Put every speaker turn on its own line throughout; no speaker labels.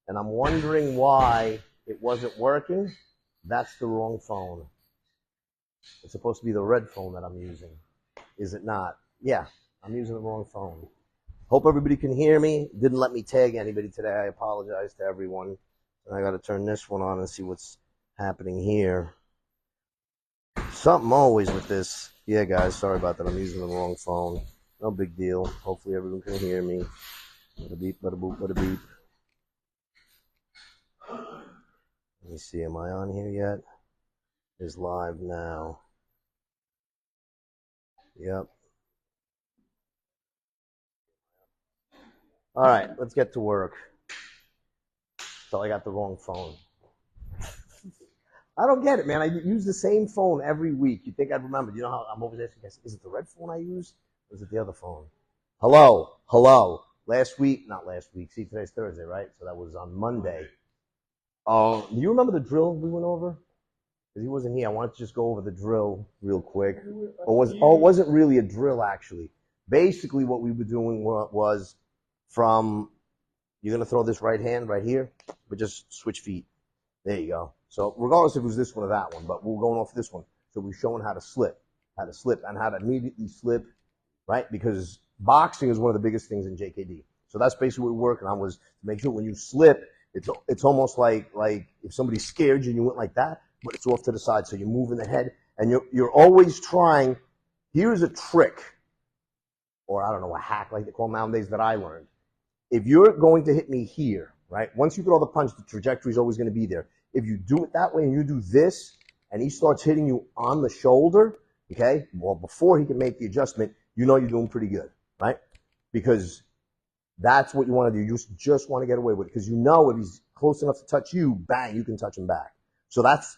and I'm wondering why it wasn't working. That's the wrong phone. It's supposed to be the red phone that I'm using. Is it not? Yeah, I'm using the wrong phone. Hope everybody can hear me. Didn't let me tag anybody today. I apologize to everyone. And I got to turn this one on and see what's happening here. Something always with this. Yeah, guys, sorry about that. I'm using the wrong phone. No big deal. Hopefully everyone can hear me. Bada beep, bada boop, bada beep. Let me see. Am I on here yet? It's live now. Yep. All right, let's get to work. So I got the wrong phone. I don't get it, man. I use the same phone every week. You think I'd remember? You know how I'm always asking, is it the red phone I use, or is it the other phone? Hello, hello. Not last week. See, today's Thursday, right? So that was on Monday. Do you remember the drill we went over? Because he wasn't here. I wanted to just go over the drill real quick. It wasn't really a drill, actually. Basically, what we were doing was from, you're going to throw this right hand right here, but just switch feet. There you go. So regardless if it was this one or that one, but we're going off this one. So we're showing how to slip, and how to immediately slip, right? Because boxing is one of the biggest things in JKD. So that's basically what we're working on, was to make sure when you slip, it's almost like if somebody scared you and you went like that, but it's off to the side. So you're moving the head, and you're always trying. Here's a trick, or I don't know, a hack like they call nowadays, that I learned. If you're going to hit me here, right? Once you throw the punch, the trajectory is always going to be there. If you do it that way and you do this, and he starts hitting you on the shoulder, okay, well, before he can make the adjustment, you know you're doing pretty good, right? Because that's what you want to do. You just want to get away with it, because you know if he's close enough to touch you, bang, you can touch him back. So that's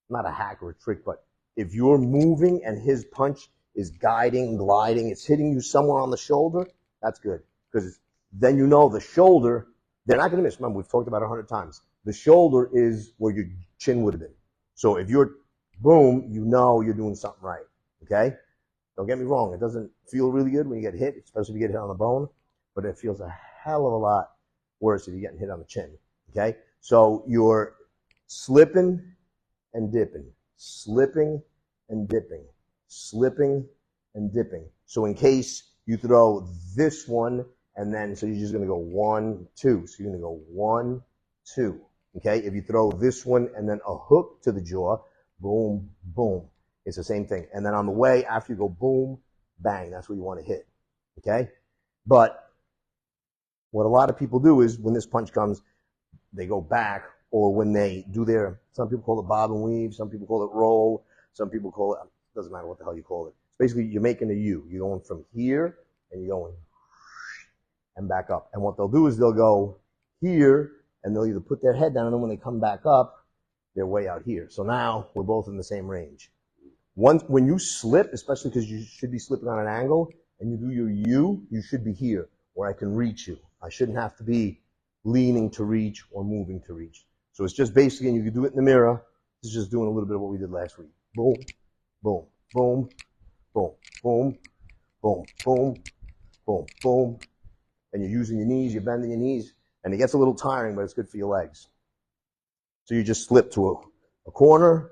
not a hack or a trick, but if you're moving and his punch is guiding, gliding, it's hitting you somewhere on the shoulder, that's good. Because then you know the shoulder, they're not going to miss. Remember, we've talked about it 100 times. The shoulder is where your chin would have been. So if you're, boom, you know you're doing something right, okay? Don't get me wrong. It doesn't feel really good when you get hit, especially if you get hit on the bone, but it feels a hell of a lot worse if you're getting hit on the chin, okay? So you're slipping and dipping, slipping and dipping, slipping and dipping. So in case you throw this one, and then, so you're just going to go 1, 2. So you're going to go 1, 2. Okay? If you throw this one and then a hook to the jaw, boom, boom. It's the same thing. And then on the way, after you go boom, bang, that's what you want to hit. Okay? But what a lot of people do is when this punch comes, they go back, or when they do their, some people call it bob and weave, some people call it roll, some people call it, doesn't matter what the hell you call it. Basically, you're making a U. You're going from here, and you're going and back up. And what they'll do is they'll go here, and they'll either put their head down, and then when they come back up, they're way out here. So now we're both in the same range. When you slip, especially because you should be slipping on an angle, and you do your U, you should be here, where I can reach you. I shouldn't have to be leaning to reach or moving to reach. So it's just basically, and you can do it in the mirror, this is just doing a little bit of what we did last week. Boom, boom, boom, boom, boom, boom, boom, boom, boom. And you're using your knees, you're bending your knees, and it gets a little tiring, but it's good for your legs. So you just slip to a corner,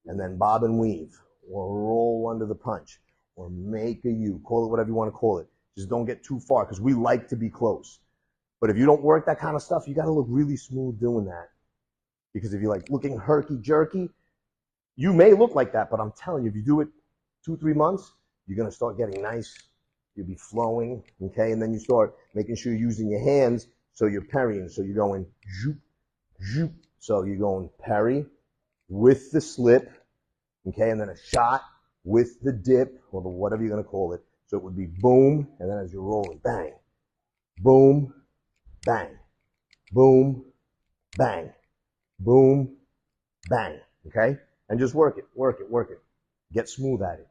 and then bob and weave, or roll under the punch, or make a U. Call it whatever you want to call it. Just don't get too far, because we like to be close. But if you don't work that kind of stuff, you got to look really smooth doing that. Because if you're like looking herky-jerky, you may look like that, but I'm telling you, if you do it 2-3 months, you're going to start getting nice. You'll be flowing, okay? And then you start making sure you're using your hands, so you're parrying. So you're going zoop, zoop. So you're going parry with the slip, okay? And then a shot with the dip, or the whatever you're going to call it. So it would be boom, and then as you're rolling, bang, boom, bang, boom, bang, boom, bang, okay? And just work it, work it, work it. Get smooth at it.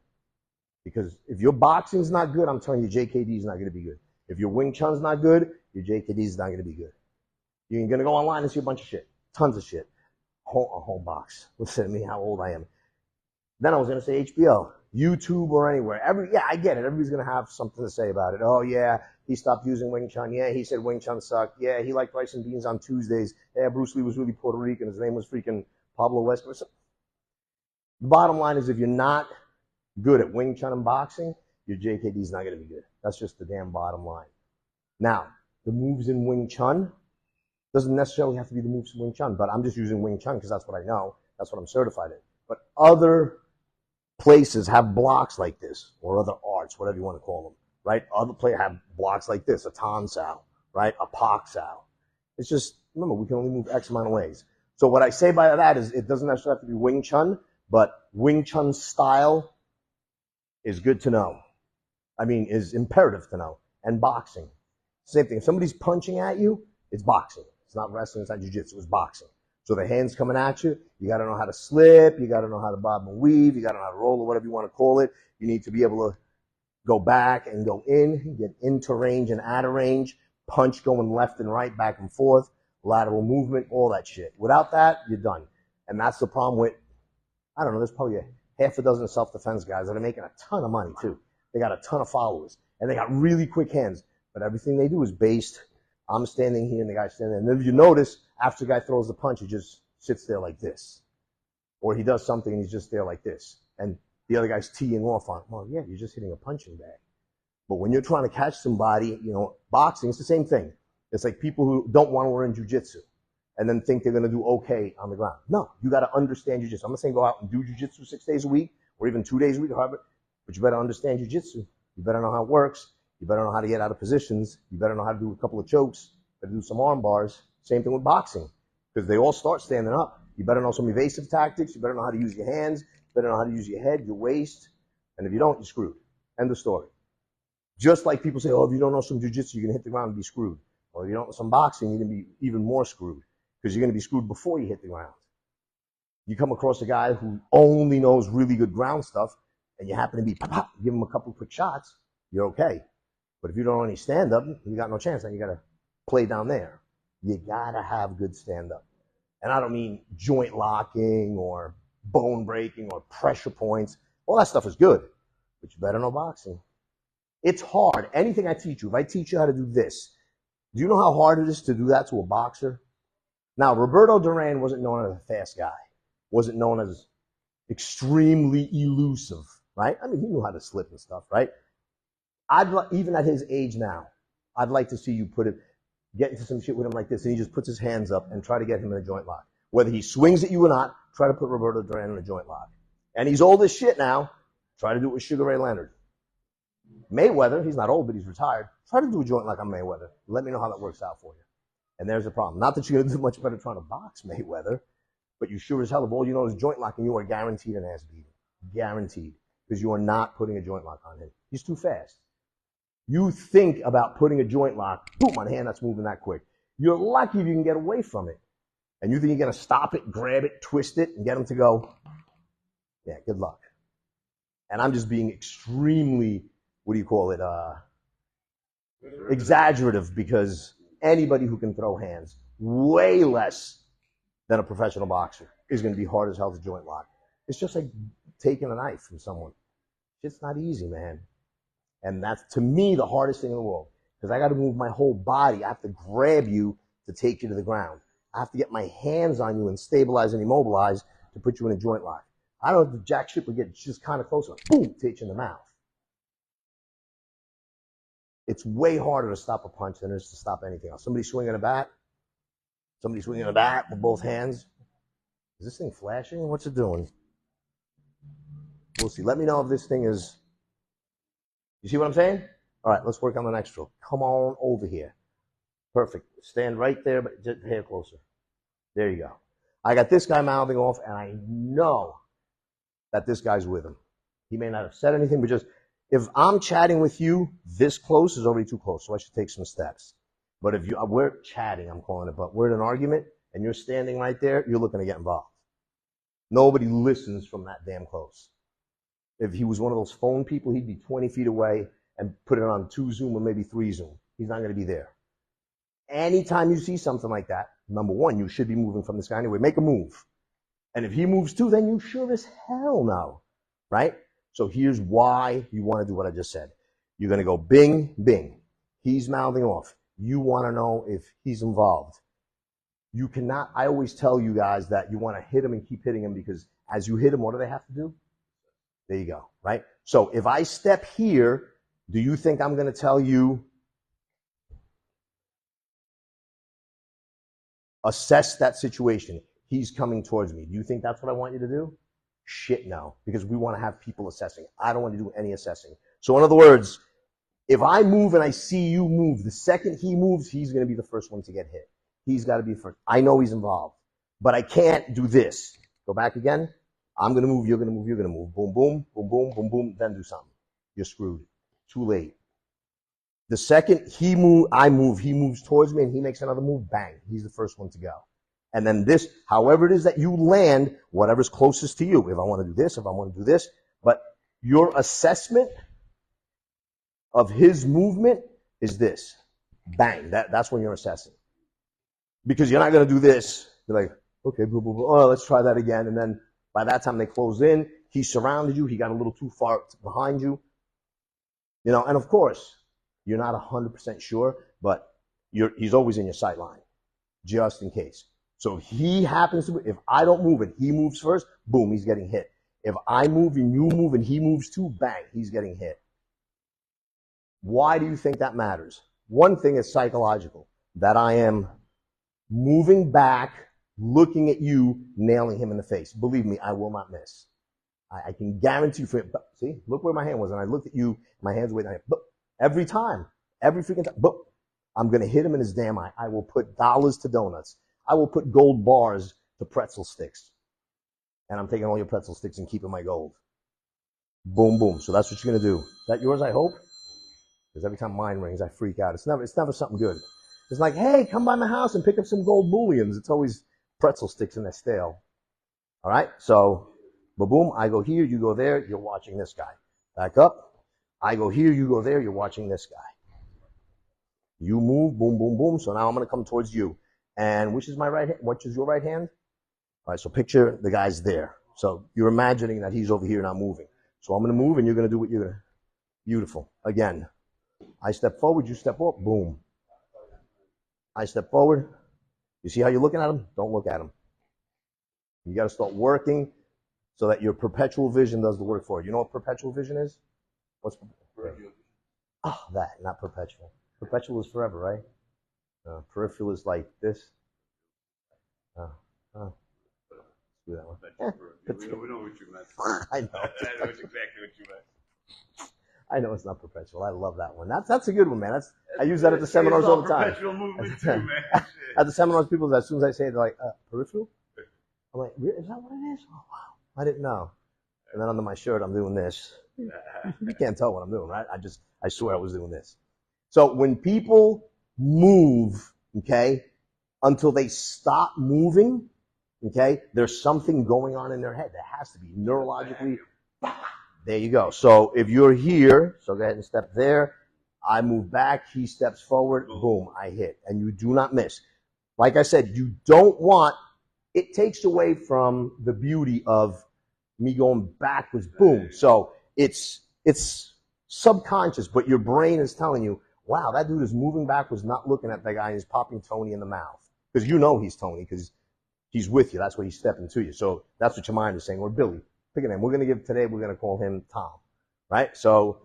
Because if your boxing's not good, I'm telling you, JKD is not going to be good. If your Wing Chun's not good, your JKD is not going to be good. You're going to go online and see a bunch of shit. Tons of shit. A home box. Listen to me, how old I am. Then I was going to say HBO. YouTube or anywhere. Yeah, I get it. Everybody's going to have something to say about it. Oh, yeah, he stopped using Wing Chun. Yeah, he said Wing Chun sucked. Yeah, he liked rice and beans on Tuesdays. Yeah, Bruce Lee was really Puerto Rican. His name was freaking Pablo Escobar. The bottom line is if you're not good at Wing Chun and boxing, your JKD is not going to be good. That's just the damn bottom line. Now, the moves in Wing Chun doesn't necessarily have to be the moves in Wing Chun, but I'm just using Wing Chun because that's what I know. That's what I'm certified in. But other places have blocks like this, or other arts, whatever you want to call them, right? Other places have blocks like this, a Tan Sao, right? A Pak Sao. It's just, remember, we can only move X amount of ways. So what I say by that is it doesn't necessarily have to be Wing Chun, but Wing Chun style is good to know. I mean, is imperative to know. And boxing. Same thing. If somebody's punching at you, it's boxing. It's not wrestling, it's not jiu-jitsu, it's boxing. So the hand's coming at you, you got to know how to slip, you got to know how to bob and weave, you got to know how to roll or whatever you want to call it. You need to be able to go back and go in, get into range and out of range, punch going left and right, back and forth, lateral movement, all that shit. Without that, you're done. And that's the problem with, I don't know, there's probably a half a dozen self-defense guys that are making a ton of money too. They got a ton of followers, and they got really quick hands. But everything they do is based, I'm standing here and the guy's standing there. And if you notice, after the guy throws the punch, he just sits there like this. Or he does something and he's just there like this. And the other guy's teeing off on, well, yeah, you're just hitting a punching bag. But when you're trying to catch somebody, you know, boxing, it's the same thing. It's like people who don't want to learn jiu-jitsu and then think they're going to do okay on the ground. No, you got to understand jiu-jitsu. I'm not saying go out and do jiu-jitsu 6 days a week or even 2 days a week, but you better understand jiu-jitsu. You better know how it works. You better know how to get out of positions. You better know how to do a couple of chokes. You better do some arm bars. Same thing with boxing, because they all start standing up. You better know some evasive tactics. You better know how to use your hands. You better know how to use your head, your waist. And if you don't, you're screwed. End of story. Just like people say, oh, if you don't know some jiu-jitsu, you're going to hit the ground and be screwed. Well, if you don't know some boxing, you're going to be even more screwed, because you're going to be screwed before you hit the ground. You come across a guy who only knows really good ground stuff, and you happen to be, pop, pop, give him a couple of quick shots, you're okay. But if you don't know any stand-up, you got no chance. Then you got to play down there. You got to have good stand-up. And I don't mean joint locking or bone breaking or pressure points. All that stuff is good, but you better know boxing. It's hard. Anything I teach you, if I teach you how to do this, do you know how hard it is to do that to a boxer? Now, Roberto Duran wasn't known as a fast guy. Wasn't known as extremely elusive, right? I mean, he knew how to slip and stuff, right? Even at his age now, I'd like to see you get into some shit with him like this, and he just puts his hands up and try to get him in a joint lock. Whether he swings at you or not, try to put Roberto Duran in a joint lock. And he's old as shit now. Try to do it with Sugar Ray Leonard. Mayweather, he's not old, but he's retired. Try to do a joint lock on Mayweather. Let me know how that works out for you. And there's the problem. Not that you're going to do much better trying to box Mayweather, but you sure as hell, if all you know is joint lock, and you are guaranteed an ass beating. Guaranteed. Because you are not putting a joint lock on him. He's too fast. You think about putting a joint lock, boom, on a hand that's moving that quick. You're lucky if you can get away from it. And you think you're going to stop it, grab it, twist it, and get him to go, yeah, good luck. And I'm just being extremely, exaggerative, because anybody who can throw hands, way less than a professional boxer, is going to be hard as hell to joint lock. It's just like taking a knife from someone. It's not easy, man. And that's, to me, the hardest thing in the world, because I got to move my whole body. I have to grab you to take you to the ground. I have to get my hands on you and stabilize and immobilize to put you in a joint lock. I don't know if jack shit would get just kind of close enough. Boom, to hit you in the mouth. It's way harder to stop a punch than it is to stop anything else. Somebody swinging a bat with both hands. Is this thing flashing? What's it doing? We'll see. Let me know if this thing is... You see what I'm saying? All right, let's work on the next drill. Come on over here. Perfect. Stand right there, but just a hair closer. There you go. I got this guy mouthing off, and I know that this guy's with him. He may not have said anything, but just, if I'm chatting with you, this close is already too close, so I should take some steps. But if we're chatting, I'm calling it, but we're in an argument, and you're standing right there, you're looking to get involved. Nobody listens from that damn close. If he was one of those phone people, he'd be 20 feet away and put it on 2 Zoom or maybe 3 Zoom. He's not going to be there. Anytime you see something like that, number one, you should be moving from this guy anyway. Make a move. And if he moves too, then you sure as hell know, right? So here's why you want to do what I just said. You're going to go bing, bing. He's mouthing off. You want to know if he's involved. You cannot, I always tell you guys that you want to hit him and keep hitting him, because as you hit him, what do they have to do? There you go, right? So if I step here, do you think I'm going to tell you, assess that situation? He's coming towards me. Do you think that's what I want you to do? Shit, no, because we want to have people assessing. I don't want to do any assessing. So in other words, if I move and I see you move, the second he moves, he's going to be the first one to get hit. He's got to be first. I know he's involved, but I can't do this. Go back again. I'm going to move, you're going to move, you're going to move. Boom, boom, boom, boom, boom, boom, then do something. You're screwed. Too late. The second I move, he moves towards me and he makes another move, bang. He's the first one to go. And then this, however it is that you land, whatever's closest to you. If I want to do this, if I want to do this. But your assessment of his movement is this. Bang. That's when you're assessing. Because you're not going to do this. You're like, okay, boo, boo, boo. Oh, let's try that again. And then by that time they close in. He surrounded you. He got a little too far behind you. You know, and of course, you're not 100% sure, but he's always in your sight line, just in case. So if he happens to, if I don't move and he moves first, boom, he's getting hit. If I move and you move and he moves too, bang, he's getting hit. Why do you think that matters? One thing is psychological, that I am moving back, looking at you, nailing him in the face. Believe me, I will not miss. I can guarantee you for it. See, look where my hand was, and I looked at you, my hand's way down. Every time, every freaking time, I'm going to hit him in his damn eye. I will put dollars to donuts. I will put gold bars to pretzel sticks. And I'm taking all your pretzel sticks and keeping my gold. Boom, boom. So that's what you're going to do. Is that yours, I hope? Because every time mine rings, I freak out. It's never something good. It's like, hey, come by my house and pick up some gold bullions. It's always pretzel sticks and they're stale. All right? So, boom, I go here, you go there, you're watching this guy. Back up. I go here, you go there, you're watching this guy. You move, boom, boom, boom. So now I'm going to come towards you. And which is my right hand? Which is your right hand? All right, so picture the guy's there. So you're imagining that he's over here not moving. So I'm going to move and you're going to do what you're going to. Beautiful. Again, I step forward, you step up, boom. I step forward. You see how you're looking at him? Don't look at him. You got to start working so that your perpetual vision does the work for you. You know what perpetual vision is? What's perpetual? Oh, that, not perpetual. Perpetual is forever, right? Peripheral is like this. Do that one.
We know what you meant.
I know.
I know exactly what you meant.
I know it's not perpetual. I love that one. That's a good one, man. I use that at the seminars all the time.
Perpetual movement too, man.
At the seminars, people, as soon as I say it, they're like, peripheral? I'm like, is that what it is? Oh, wow. I didn't know. And then under my shirt, I'm doing this. You can't tell what I'm doing, right? I swear I was doing this. So when people move, okay, until they stop moving, okay, there's something going on in their head. There has to be neurologically. There you go. So if you're here, so go ahead and step there. I move back. He steps forward. Boom, I hit. And you do not miss. Like I said, you don't want, it takes away from the beauty of me going backwards. Boom. So it's subconscious, but your brain is telling you, wow, that dude is moving backwards, not looking at that guy, and he's popping Tony in the mouth. Because you know he's Tony, because he's with you. That's why he's stepping to you. So that's what your mind is saying. Or Billy. Pick a name. We're going to call him Tom. Right? So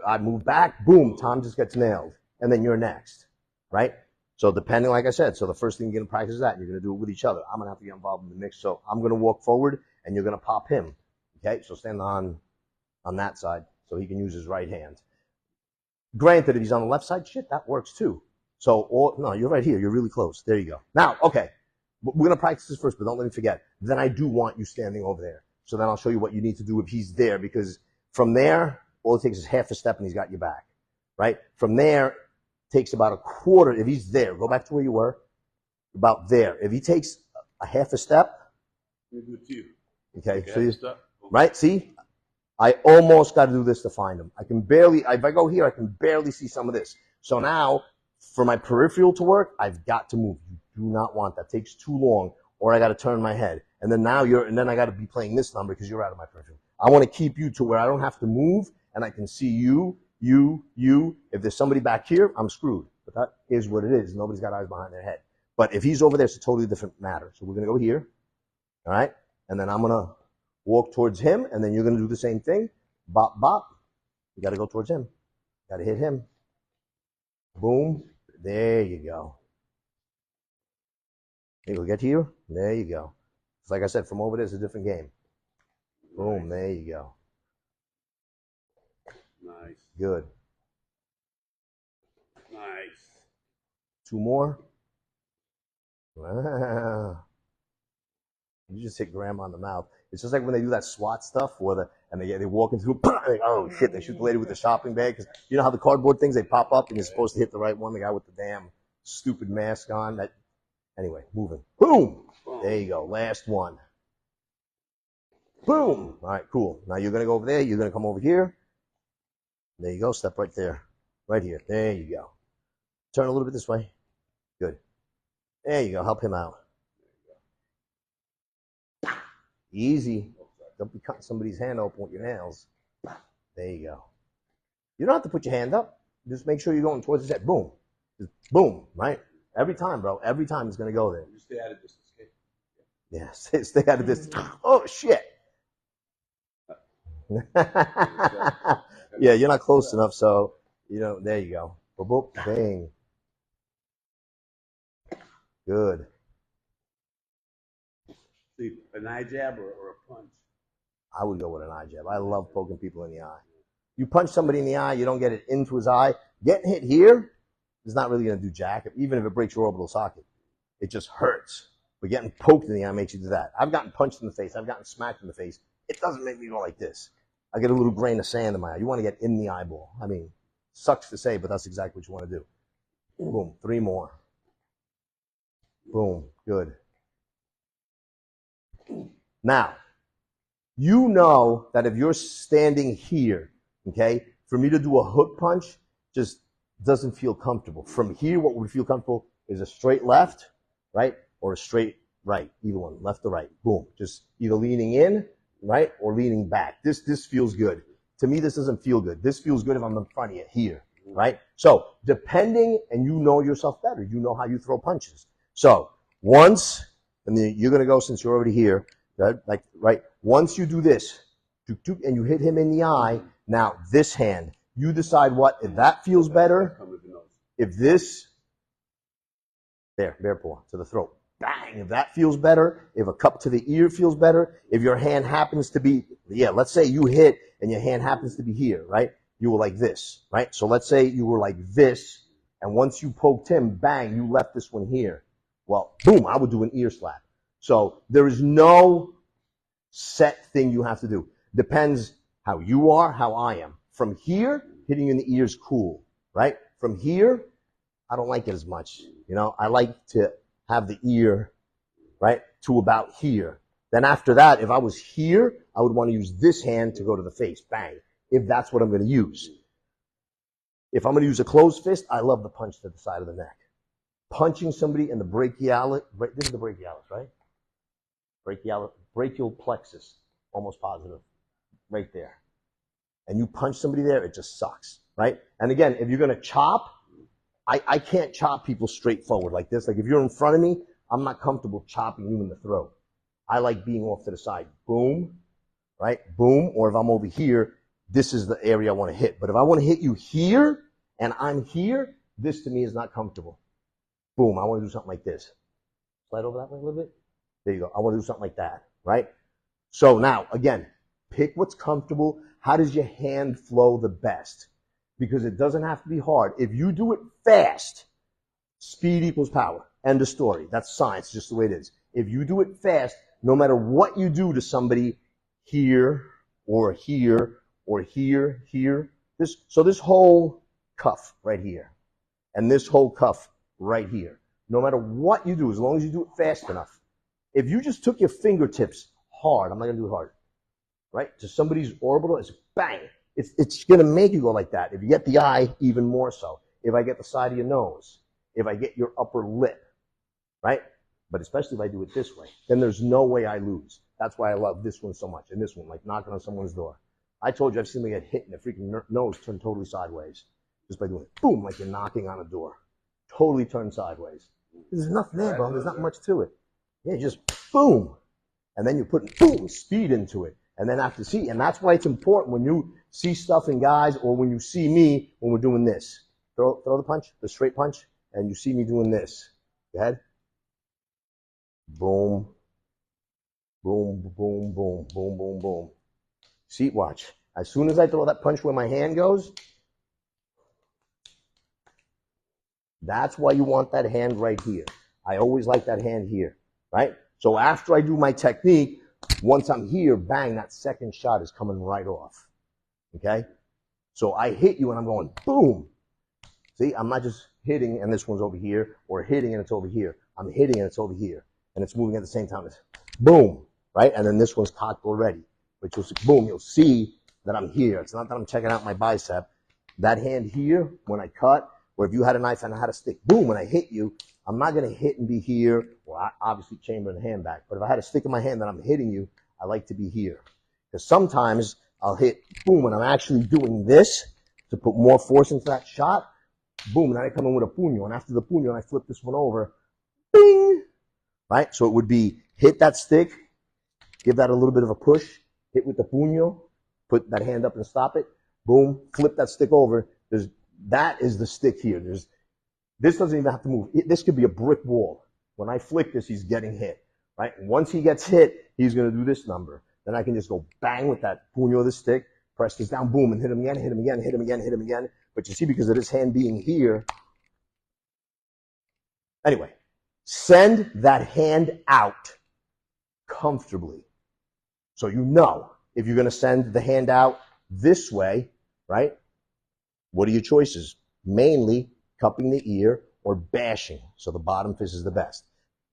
I move back, boom, Tom just gets nailed. And then you're next. Right? So depending, like I said, so the first thing you're going to practice is that, and you're going to do it with each other. I'm going to have to get involved in the mix. So I'm going to walk forward, and you're going to pop him. Okay? So stand on that side so he can use his right hand. Granted, if he's on the left side, shit, that works too. So, no, you're right here. You're really close. There you go. Now, okay. We're going to practice this first, but don't let me forget. Then I do want you standing over there. So then I'll show you what you need to do if he's there, because from there, all it takes is half a step and he's got your back, right? From there, it takes about a quarter. If he's there, go back to where you were, about there. If he takes a half a step, okay, so right? See, I almost got to do this to find him. I can barely, if I go here, I can barely see some of this. So now, for my peripheral to work, I've got to move. You do not want that. It takes too long, or I got to turn my head. And then now and then I got to be playing this number because you're out of my peripheral. I want to keep you to where I don't have to move and I can see you. If there's somebody back here, I'm screwed. But that is what it is. Nobody's got eyes behind their head. But if he's over there, it's a totally different matter. So we're going to go here. All right? And then I'm going to walk towards him, and then you're going to do the same thing. Bop, bop. You got to go towards him. Got to hit him. Boom. There you go. Hey, we'll get here. There you go. It's like I said, from over there, it's a different game. Boom. There you go.
Nice.
Good.
Nice.
2 more. Wow. You just hit grandma in the mouth. It's just like when they do that SWAT stuff, and they walk into, like, oh shit, they shoot the lady with the shopping bag. Because you know how the cardboard things, they pop up and you're supposed to hit the right one, the guy with the damn stupid mask on. Anyway, moving. Boom. There you go. Last one. Boom. All right, cool. Now you're going to go over there. You're going to come over here. There you go. Step right there. Right here. There you go. Turn a little bit this way. Good. There you go. Help him out. Easy. Don't be cutting somebody's hand open with your nails. There you go. You don't have to put your hand up. Just make sure you're going towards his head. Boom. Just boom. Right? Every time, bro. Every time it's going to go there.
You stay out of distance. Okay?
Yeah. Stay out of distance. Oh, shit. Yeah, you're not close enough, so, there you go. Boop, boop, bang. Good.
See, an eye jab or a punch?
I would go with an eye jab. I love poking people in the eye. You punch somebody in the eye, you don't get it into his eye. Getting hit here is not really going to do jack, even if it breaks your orbital socket. It just hurts. But getting poked in the eye makes you do that. I've gotten punched in the face. I've gotten smacked in the face. It doesn't make me go like this. I get a little grain of sand in my eye. You want to get in the eyeball. I mean, sucks to say, but that's exactly what you want to do. Boom. 3 more. Boom. Good. Now, you know that if you're standing here, okay, for me to do a hook punch just doesn't feel comfortable. From here, what would feel comfortable is a straight left, right, or a straight right, either one, left or right. Boom. Just either leaning in, right, or leaning back. This feels good. To me, this doesn't feel good. This feels good if I'm in front of you here, right? So depending, and you know yourself better, you know how you throw punches. So once, and then you're going to go, since you're already here, like, right, once you do this, and you hit him in the eye, now this hand, you decide what, if that feels better, if this, there, bear paw to the throat. Bang, if that feels better, if a cup to the ear feels better, if your hand happens to be, let's say you hit and your hand happens to be here, right? You were like this, right? So let's say you were like this, and once you poked him, bang, you left this one here. Well, boom, I would do an ear slap. So there is no set thing you have to do. Depends how you are, how I am. From here, hitting in the ear is cool, right? From here, I don't like it as much. I like to have the ear, right, to about here. Then after that, if I was here, I would want to use this hand to go to the face, bang, if that's what I'm going to use. If I'm going to use a closed fist, I love the punch to the side of the neck. Punching somebody in the brachialis, this is the brachialis, right? Brachial plexus, almost positive, right there. And you punch somebody there, it just sucks, right? And again, if you're going to chop, I can't chop people straight forward like this. Like if you're in front of me, I'm not comfortable chopping you in the throat. I like being off to the side. Boom, right? Boom. Or if I'm over here, this is the area I want to hit. But if I want to hit you here and I'm here, this to me is not comfortable. Boom, I want to do something like this. Slide over that way a little bit. There you go. I want to do something like that, right? So now, again, pick what's comfortable. How does your hand flow the best? Because it doesn't have to be hard. If you do it fast, speed equals power. End of story. That's science, just the way it is. If you do it fast, no matter what you do to somebody here or here or here, this whole cuff right here and this whole cuff right here, no matter what you do, as long as you do it fast enough. If you just took your fingertips hard, I'm not going to do it hard, right, to somebody's orbital, it's bang. It's going to make you go like that. If you get the eye, even more so. If I get the side of your nose, if I get your upper lip, right? But especially if I do it this way, then there's no way I lose. That's why I love this one so much, and this one, like knocking on someone's door. I told you I've seen me get hit and the freaking nose turn totally sideways just by doing it. Boom, like you're knocking on a door. Totally turned sideways. There's nothing there, bro. There's not much to it. Yeah, just boom. And then you're putting boom speed into it. And then after see, and that's why it's important when you see stuff in guys or when you see me when we're doing this. Throw the punch, the straight punch, and you see me doing this. Go ahead. Boom. Boom, boom, boom, boom, boom, boom. See, watch. As soon as I throw that punch where my hand goes, that's why you want that hand right here. I always like that hand here, right? So after I do my technique, once I'm here, bang, that second shot is coming right off, okay? So I hit you and I'm going boom. See, I'm not just hitting and this one's over here, or hitting and it's over here. I'm hitting and it's over here, and it's moving at the same time. It's boom, right? And then this one's cocked already, which was boom. You'll see that I'm here. It's not that I'm checking out my bicep. That hand here, when I cut, or if you had a knife and I had a stick, boom, when I hit you, I'm not going to hit and be here, or obviously chamber the hand back. But if I had a stick in my hand that I'm hitting you, I like to be here. Because sometimes I'll hit, boom, and I'm actually doing this to put more force into that shot. Boom, and then I come in with a puño. And after the puño, I flip this one over. Bing! Right? So it would be hit that stick, give that a little bit of a push, hit with the puño, put that hand up and stop it. Boom, flip that stick over. That is the stick here. This doesn't even have to move. This could be a brick wall. When I flick this, he's getting hit, right? And once he gets hit, he's going to do this number. Then I can just go bang with that puño of the stick, press this down, boom, and hit him again, hit him again, hit him again, hit him again. But you see, because of this hand being here, anyway, send that hand out comfortably. So you know, if you're going to send the hand out this way, right? What are your choices? Mainly cupping the ear or bashing. So the bottom fist is the best.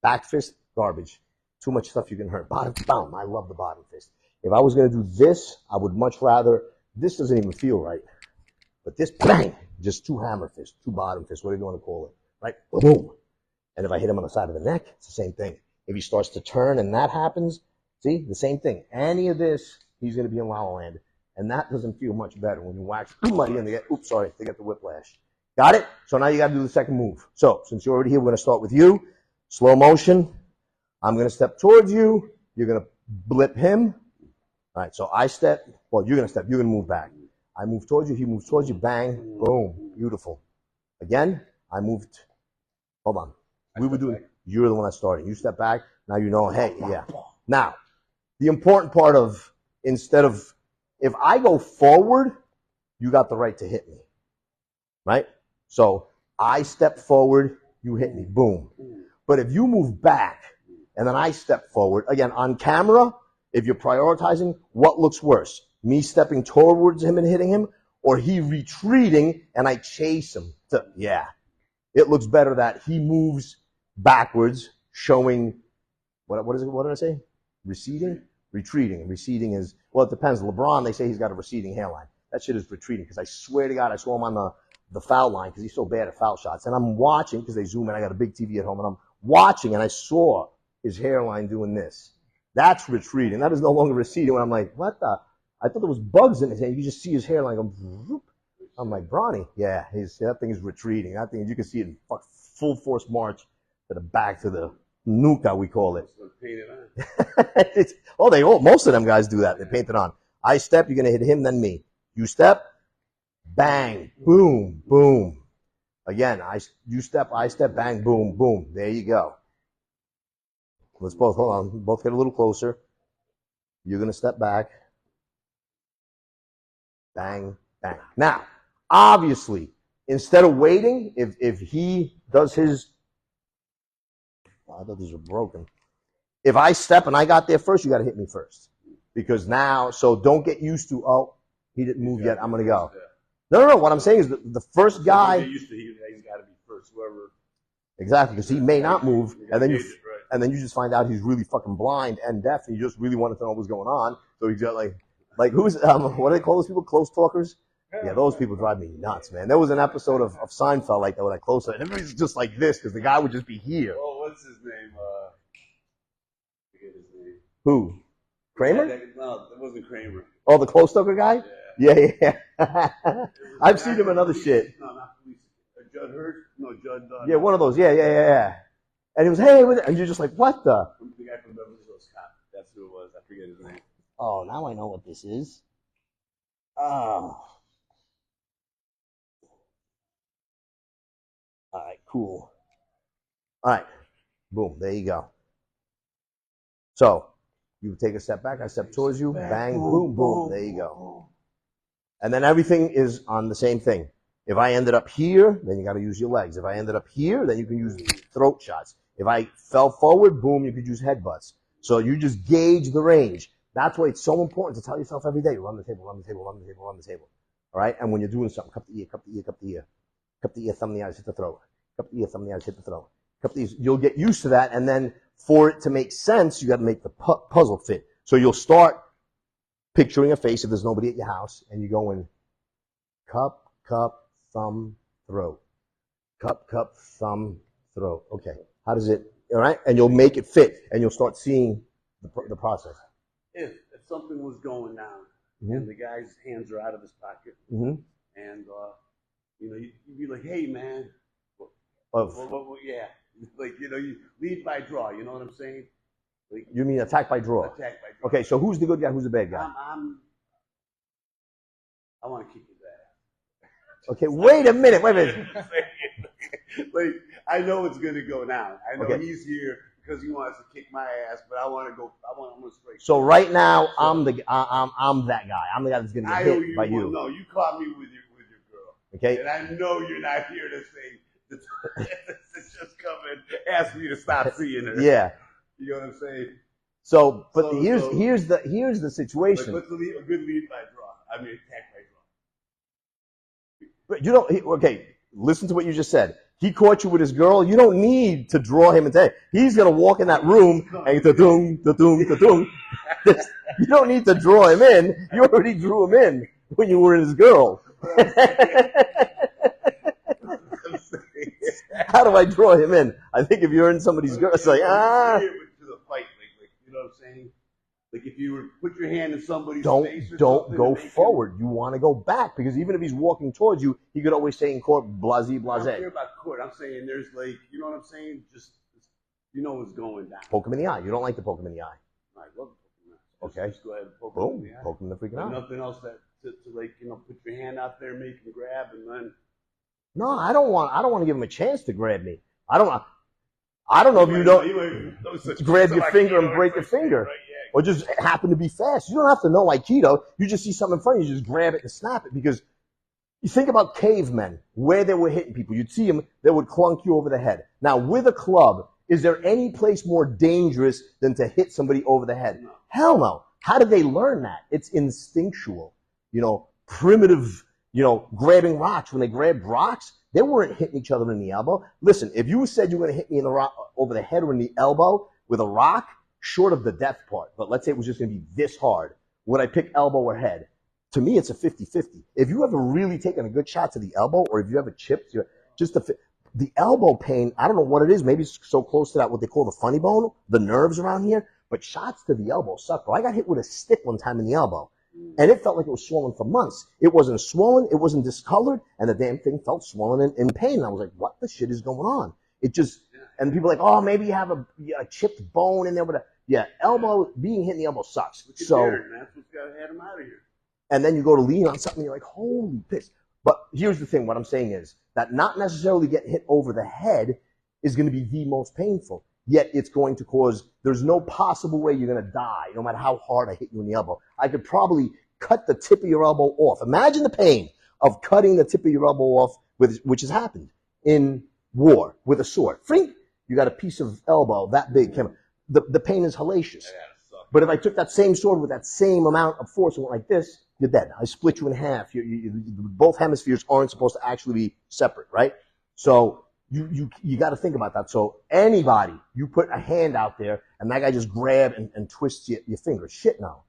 Back fist, garbage. Too much stuff you can hurt. Bottom, boom. I love the bottom fist. If I was going to do this, I would much rather, this doesn't even feel right. But this, bang, just two hammer fists, two bottom fists, whatever you want to call it, right? Boom. And if I hit him on the side of the neck, it's the same thing. If he starts to turn and that happens, see, the same thing. Any of this, he's going to be in La La Land. And that doesn't feel much better when you whack somebody and they get, they get the whiplash. Got it? So now you got to do the second move. So since you're already here, we're going to start with you. Slow motion. I'm going to step towards you. You're going to blip him. All right, so I step. Well, you're going to step. You're going to move back. I move towards you. He moves towards you. Bang. Boom. Beautiful. Again, I moved. Hold on. We were doing, you're the one that started. You step back. Now you know, hey, yeah. Now, the important part of, instead of, if I go forward, you got the right to hit me, right? So I step forward, you hit me, boom. But if you move back and then I step forward, again, on camera, if you're prioritizing, what looks worse? Me stepping towards him and hitting him, or he retreating and I chase him? Yeah, it looks better that he moves backwards, showing, what is it? What did I say? Receding? Retreating. Receding is, well, it depends. LeBron, they say he's got a receding hairline. That shit is retreating, because I swear to God, I saw him on the foul line because he's so bad at foul shots. And I'm watching, because they zoom in. I got a big TV at home, and I'm watching, and I saw his hairline doing this. That's retreating. That is no longer receding. When I'm like, what the? I thought there was bugs in his hair. You just see his hairline go, whoop. I'm like, Bronny, yeah, that thing is retreating. That thing, you can see it in full force march to the back, to the nuca, we call it. Most of them guys do that. They paint it on. I step, you're going to hit him, then me. You step, bang, boom, boom. Again, you step, I step, bang, boom, boom. There you go. Let's both, hold on, both get a little closer. You're going to step back. Bang, bang. Now, obviously, instead of waiting, if he does his, I thought these were broken. If I step and I got there first, you got to hit me first. Because now, so don't get used to, oh, he didn't move yet, I'm going to go. No. What I'm saying is the first guy.
He's got to be first, whoever.
Exactly, because he may not move, and then you just find out he's really fucking blind and deaf, and you just really wanted to know what was going on. So he's got like who's, what do they call those people? Close talkers? Yeah, those people drive me nuts, man. There was an episode of Seinfeld like that with that close, and everybody's just like this, because the guy would just be here.
Oh, what's his name? Forget his name.
Who? Kramer?
No, it wasn't Kramer.
Oh, the close talker guy? Yeah. I've seen him in other shit.
No, not police. Judd Hurst? No, Judd.
Yeah, one of those. Yeah. And he was, hey, and you're just like, what the?
The guy from Beverly Hills Cop. That's who it was. I forget his name.
Oh, now I know what this is. Oh. All right, cool. All right, boom, there you go. So you take a step back, I step towards you, bang, boom, boom, there you go. And then everything is on the same thing. If I ended up here, then you got to use your legs. If I ended up here, then you can use throat shots. If I fell forward, boom, you could use headbutts. So you just gauge the range. That's why it's so important to tell yourself every day, run the table, run the table, run the table, run the table. All right? And when you're doing something, cup the ear, cup the ear, cup the ear. Cup the ear, thumb the eyes, hit the throat. Cup the ear, thumb the eyes, hit the throat. Cup the ears. You'll get used to that, and then for it to make sense, you got to make the puzzle fit. So you'll start picturing a face if there's nobody at your house, and you go in cup, thumb, throat. Cup, thumb, throat. Okay. How does it, all right? And you'll make it fit, and you'll start seeing the process.
If something was going down, and the guy's hands are out of his pocket, and you'd be like, hey, man. Yeah. Like, you lead by draw. You know what I'm saying? Like,
you mean attack by draw?
Attack by draw.
Okay, so who's the good guy? Who's the bad guy?
I want to kick his ass.
Okay, wait a minute.
Like, I know it's gonna go down. I know he's here because he wants to kick my ass, but I want to go. I want to straight.
So right now, I'm that guy. I'm the guy that's gonna get hit by you.
No, you caught me with your girl.
Okay.
And I know you're not here to say just come and ask me to stop seeing her.
Yeah.
You know what I'm saying?
So, but here's the situation.
Like, what's a good lead by draw? I mean, attack by draw.
But you don't. Okay, listen to what you just said. He caught you with his girl. You don't need to draw him and say he's gonna walk in that room and da-doom. You don't need to draw him in. You already drew him in when you were his girl. How do I draw him in? I think if you're in somebody's girl, it's like
To the fight, like you know what I'm saying? Like if you were put your hand in somebody's face or
don't go forward. You want to go back because even if he's walking towards you, he could always say in court, blase.
I don't care about court. I'm saying there's like, you know what I'm saying? Just what's going down.
Poke him in the eye. You don't like to poke him in the eye.
I love to poke him in the eye.
Okay.
Just go ahead and poke
him
in the eye.
Poke him in the freaking eye.
Nothing else to like, put your hand out there, make him grab, and then.
No, I don't want to give him a chance to grab me. I don't know if you don't grab your finger and break your finger.
Right, yeah.
Or just happen to be fast. You don't have to know Aikido. You just see something in front of you, just grab it and snap it. Because you think about cavemen, where they were hitting people. You'd see them, they would clunk you over the head. Now, with a club, is there any place more dangerous than to hit somebody over the head?
No.
Hell no. How did they learn that? It's instinctual. Primitive, grabbing rocks. When they grabbed rocks, they weren't hitting each other in the elbow. Listen, if you said you were going to hit me in the rock, over the head or in the elbow with a rock, short of the death part, but let's say it was just going to be this hard, would I pick elbow or head? To me, it's a 50-50. If you ever really taken a good shot to the elbow, or if you ever chipped, just the elbow pain, I don't know what it is. Maybe it's so close to that, what they call the funny bone, the nerves around here, but shots to the elbow suck. Bro, I got hit with a stick one time in the elbow, and it felt like it was swollen for months. It wasn't swollen, it wasn't discolored, and the damn thing felt swollen and in pain. And I was like, what the shit is going on? It just, and people are like, oh, maybe you have a chipped bone in there, but being hit in the elbow sucks.
So that's what's got to have him out of here.
And then you go to lean on something, you're like, holy piss. But here's the thing, what I'm saying is that not necessarily getting hit over the head is going to be the most painful. Yet it's going to cause, there's no possible way you're going to die, no matter how hard I hit you in the elbow. I could probably cut the tip of your elbow off. Imagine the pain of cutting the tip of your elbow off, which has happened in war with a sword. Frink, you got a piece of elbow that big. The pain is hellacious. But if I took that same sword with that same amount of force and went like this, you're dead. I split you in half. Both hemispheres aren't supposed to actually be separate, right? So you got to think about that. So anybody, you put a hand out there and that guy just grab and twists your finger. Shit, no.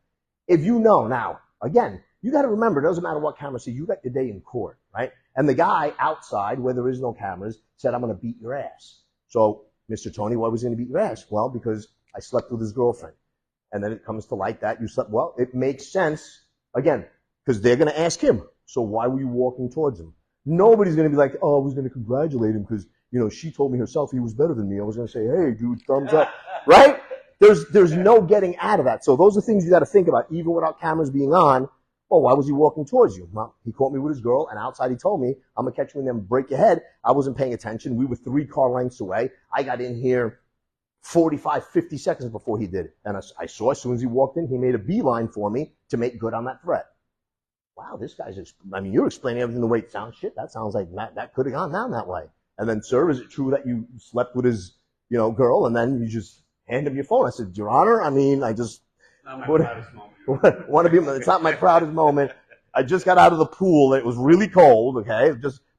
If you know now, again, you got to remember, it doesn't matter what camera see, you got your day in court, right? And the guy outside, where there is no cameras, said, I'm going to beat your ass. So, Mr. Tony, why was he going to beat your ass? Well, because I slept with his girlfriend. And then it comes to light that you slept. Well, it makes sense, again, because they're going to ask him, so why were you walking towards him? Nobody's going to be like, oh, I was going to congratulate him because, she told me herself he was better than me. I was going to say, hey, dude, thumbs up, right? There's no getting out of that. So those are things you got to think about, even without cameras being on. Oh, why was he walking towards you? Well, he caught me with his girl, and outside he told me, I'm going to catch you and then break your head. I wasn't paying attention. We were 3 car lengths away. I got in here 45, 50 seconds before he did. And I saw as soon as he walked in, he made a beeline for me to make good on that threat. Wow, this guy's, you're explaining everything the way it sounds. Shit, that sounds like that could have gone down that way. And then, sir, is it true that you slept with his, girl, and then you just hand him your phone? I said, Your Honor, I just
Not my proudest moment.
want to be. It's not my proudest moment. I just got out of the pool. It was really cold. Okay,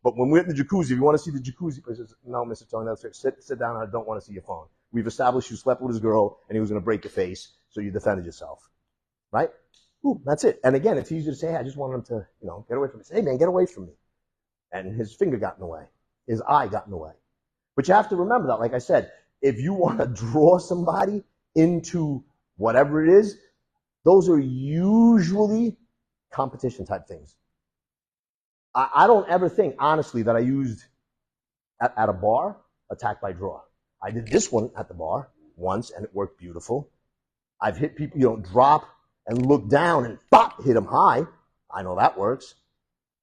but when we're in the jacuzzi, if you want to see the jacuzzi, I said, no, Mr. Tony, that's it. Sit down. I don't want to see your phone. We've established you slept with his girl, and he was going to break your face, so you defended yourself, right? Ooh, that's it. And again, it's easy to say, hey, I just wanted him to, get away from me. Say, hey, man, get away from me. And his finger got in the way. His eye got in the way. But you have to remember that, like I said, if you want to draw somebody into whatever it is, those are usually competition type things. I don't ever think, honestly, that I used at a bar attack by draw. I did this one at the bar once, and it worked beautiful. I've hit people, drop and look down and bop, hit them high. I know that works.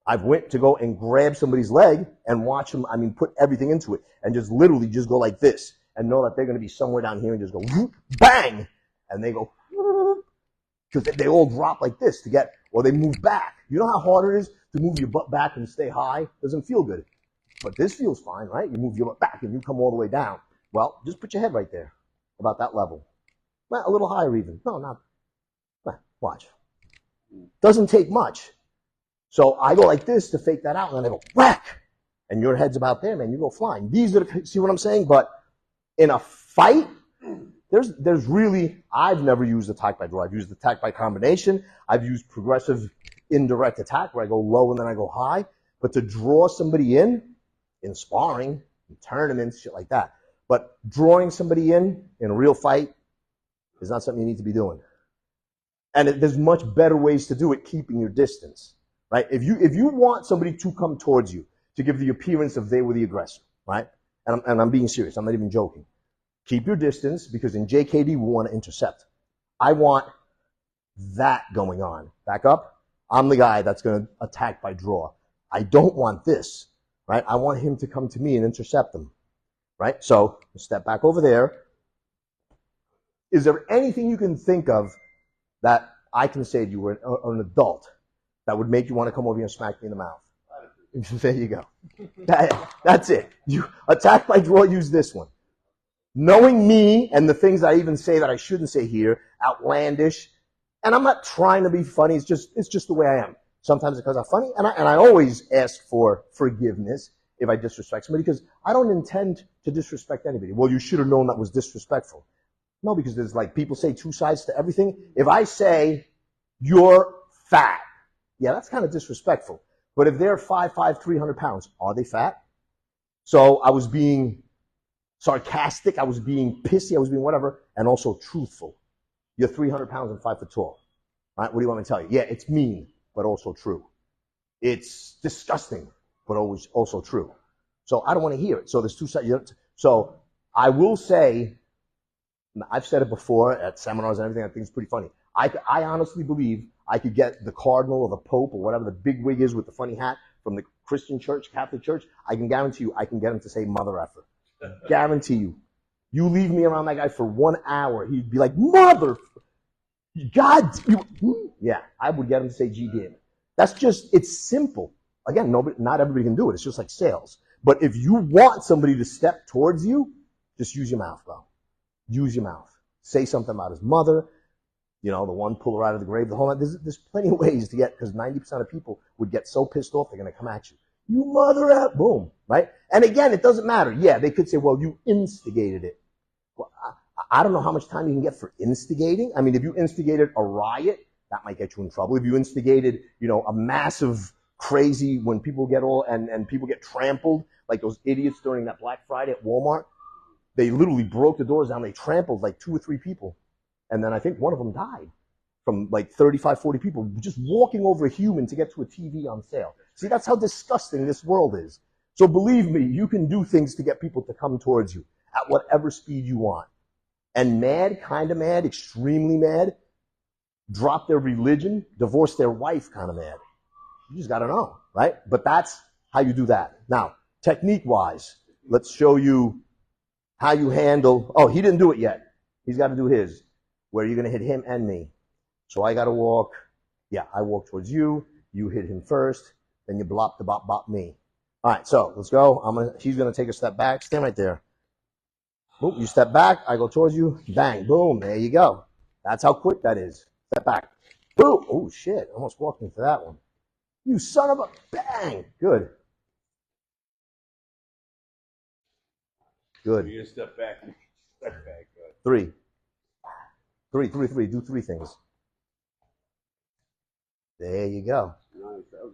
I've went to go and grab somebody's leg and watch them, put everything into it and just literally just go like this and know that they're going to be somewhere down here and just go whoop, bang, and they go because they all drop like this or they move back. You know how hard it is to move your butt back and stay high? Doesn't feel good. But this feels fine, right? You move your butt back and you come all the way down. Well, just put your head right there, about that level. Well, a little higher even. No, not. Watch. Doesn't take much. So I go like this to fake that out, and then I go whack, and your head's about there, man. You go flying. See what I'm saying? But in a fight, there's really, I've never used attack by draw. I've used attack by combination. I've used progressive indirect attack where I go low and then I go high. But to draw somebody in sparring, in tournaments, shit like that. But drawing somebody in a real fight is not something you need to be doing. And there's much better ways to do it, keeping your distance, right? If you want somebody to come towards you, to give the appearance of they were the aggressor, right? And I'm being serious. I'm not even joking. Keep your distance, because in JKD, we want to intercept. I want that going on. Back up. I'm the guy that's going to attack by draw. I don't want this, right? I want him to come to me and intercept them, right? So step back over there. Is there anything you can think of that I can say to you, or an adult, that would make you want to come over here and smack me in the mouth? There you go. That's it. You attack by draw, use this one. Knowing me and the things I even say that I shouldn't say here, outlandish, and I'm not trying to be funny, it's just the way I am. Sometimes because I'm funny, and I always ask for forgiveness if I disrespect somebody, because I don't intend to disrespect anybody. Well, you should have known that was disrespectful. No, because there's people say 2 sides to everything. If I say, you're fat, yeah, that's kind of disrespectful. But if they're 5'5", 300 pounds, are they fat? So I was being sarcastic, I was being pissy, I was being whatever, and also truthful. You're 300 pounds and 5 foot tall. Right? What do you want me to tell you? Yeah, it's mean, but also true. It's disgusting, but always also true. So I don't want to hear it. So there's 2 sides. So I will say, I've said it before at seminars and everything. I think it's pretty funny. I honestly believe I could get the cardinal or the pope or whatever the big wig is with the funny hat from the Christian church, Catholic church. I can guarantee you I can get him to say mother effer. Guarantee you. You leave me around that guy for 1 hour, he'd be like, mother, God, yeah, I would get him to say G-damn. That's just, it's simple. Again, not everybody can do it. It's just like sales. But if you want somebody to step towards you, just use your mouth, bro. Use your mouth. Say something about his mother, the one pull her out of the grave, the whole lot. There's plenty of ways to get, because 90% of people would get so pissed off, they're going to come at you. You mother out, boom, right? And again, it doesn't matter. Yeah, they could say, well, you instigated it. Well, I don't know how much time you can get for instigating. I mean, if you instigated a riot, that might get you in trouble. If you instigated, a massive crazy, when people get and people get trampled, like those idiots during that Black Friday at Walmart, they literally broke the doors down. They trampled like 2 or 3 people. And then I think one of them died from like 35, 40 people just walking over a human to get to a TV on sale. See, that's how disgusting this world is. So believe me, you can do things to get people to come towards you at whatever speed you want. And mad, kind of mad, extremely mad, drop their religion, divorce their wife kind of mad. You just got to know, right? But that's how you do that. Now, technique-wise, let's show you how you handle. Oh, he didn't do it yet. He's got to do his, where you're going to hit him and me. So I got to walk. Yeah, I walk towards you. You hit him first. Then you blop the bop bop me. All right, so let's go. He's going to take a step back. Stand right there. Boom, you step back. I go towards you. Bang, boom. There you go. That's how quick that is. Step back. Boom. Oh, shit. Almost walked into that one. You son of a bang. Good. Good.
You step back. Step back. Good.
Three. Do three things. There you go.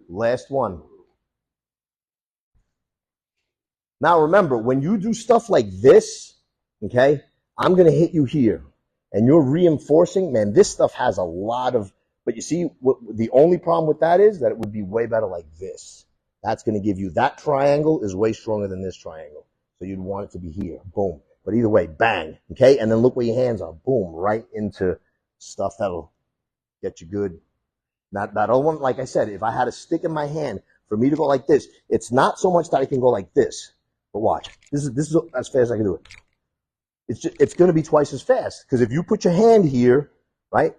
Last one. Now remember, when you do stuff like this, okay, I'm going to hit you here. And you're reinforcing, man, this stuff has a lot of, but you see, the only problem with that is that it would be way better like this. That's going to give you, that triangle is way stronger than this triangle. So you'd want it to be here. Boom. But either way, bang. Okay? And then look where your hands are. Boom. Right into stuff that'll get you good. That other one, like I said, if I had a stick in my hand, for me to go like this, it's not so much that I can go like this. But watch. This is as fast as I can do it. It's going to be twice as fast. Because if you put your hand here, right?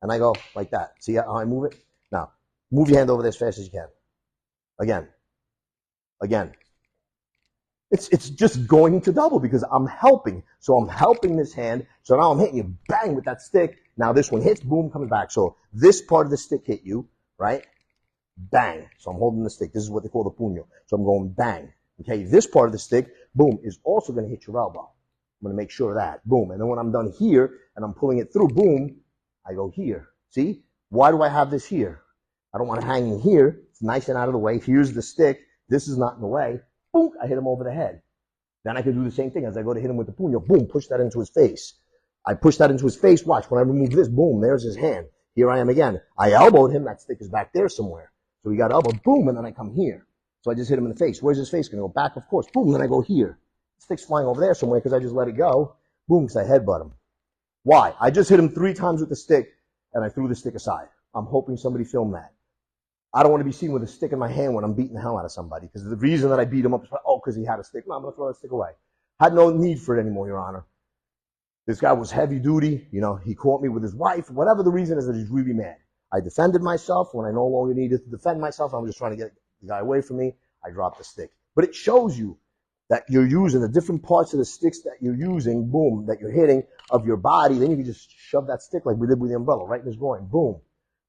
And I go like that. See how I move it? Now, move your hand over there as fast as you can. Again. Again. It's just going to double because I'm helping. So I'm helping this hand. So now I'm hitting you, bang, with that stick. Now this one hits, boom, comes back. So this part of the stick hit you, right? Bang. So I'm holding the stick. This is what they call the puño. So I'm going bang. Okay, this part of the stick, boom, is also going to hit your elbow. I'm going to make sure of that. Boom. And then when I'm done here and I'm pulling it through, boom, I go here. See? Why do I have this here? I don't want to hang in here. It's nice and out of the way. Here's the stick. This is not in the way. Boom, I hit him over the head. Then I can do the same thing as I go to hit him with the puño. Boom, push that into his face. I push that into his face. Watch, when I remove this, boom, there's his hand. Here I am again. I elbowed him. That stick is back there somewhere. So we got elbowed. Boom, and then I come here. So I just hit him in the face. Where's his face going to go? Back, of course. Boom, then I go here. The stick's flying over there somewhere because I just let it go. Boom, because I headbutt him. Why? I just hit him 3 times with the stick, and I threw the stick aside. I'm hoping somebody filmed that. I don't want to be seen with a stick in my hand when I'm beating the hell out of somebody, because the reason that I beat him up is, oh, because he had a stick. No, I'm going to throw that stick away. Had no need for it anymore, Your Honor. This guy was heavy duty. You know, he caught me with his wife. Whatever the reason is that he's really mad. I defended myself when I no longer needed to defend myself. I was just trying to get the guy away from me. I dropped the stick. But it shows you that you're using the different parts of the sticks that you're using, boom, that you're hitting of your body. Then you can just shove that stick like we did with the umbrella, right in his groin, boom.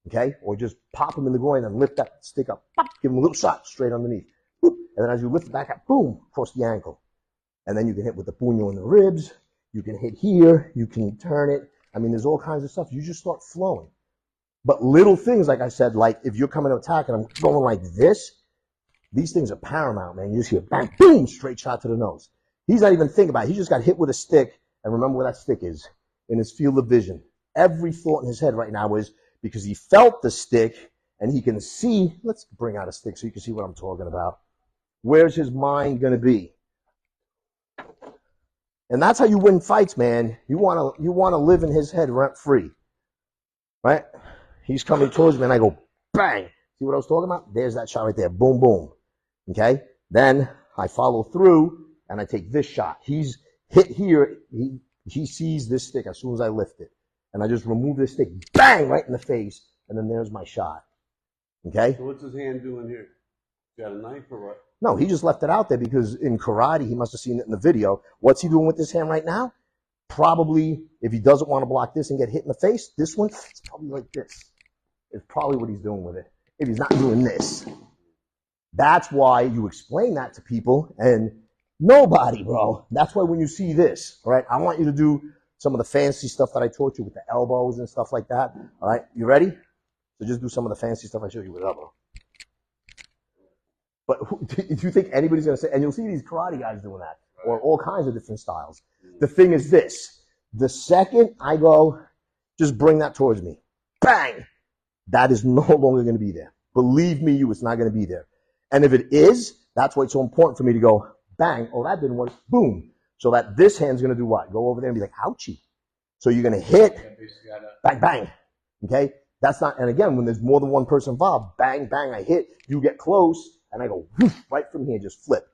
Okay? Or just pop him in the groin and lift that stick up. Pop, give him a little shot straight underneath. Boop, and then as you lift it back up, boom, across the ankle. And then you can hit with the puño in the ribs. You can hit here. You can turn it. I mean, there's all kinds of stuff. You just start flowing. But little things, like I said, like if you're coming to attack and I'm going like this, these things are paramount, man. You just hear bang, boom, straight shot to the nose. He's not even thinking about it. He just got hit with a stick. And remember where that stick is, in his field of vision. Every thought in his head right now is because he felt the stick and he can see. Let's bring out a stick so you can see what I'm talking about. Where's his mind going to be? And that's how you win fights, man. You want to live in his head rent free, right? He's coming towards me, and I go bang. See what I was talking about? There's that shot right there. Boom, boom. Okay. Then I follow through, and I take this shot. He's hit here. He sees this stick as soon as I lift it, and I just remove this stick, bang, right in the face, and then there's my shot. Okay.
So what's his hand doing here? Got a knife or what?
No, he just left it out there because in karate, he must have seen it in the video. What's he doing with this hand right now? Probably, if he doesn't want to block this and get hit in the face, this one, it's probably like this. It's probably what he's doing with it. If he's not doing this. That's why you explain that to people, and nobody, bro. That's why when you see this, all right, I want you to do some of the fancy stuff that I taught you with the elbows and stuff like that. All right, you ready? So just do some of the fancy stuff I showed you with elbow. But do you think anybody's going to say, and you'll see these karate guys doing that, or all kinds of different styles. The thing is this, The second I go, just bring that towards me. Bang! That is no longer going to be there. Believe me, it's not going to be there. And if it is, that's why it's so important for me to go, bang, oh, that didn't work, boom. So that this hand's going to do what? Go over there and be like, ouchie. So you're going to hit, bang, bang. Okay? That's not, and again, when there's more than one person involved, bang, bang, I hit, you get close, and I go, whoosh, right from here, just flip.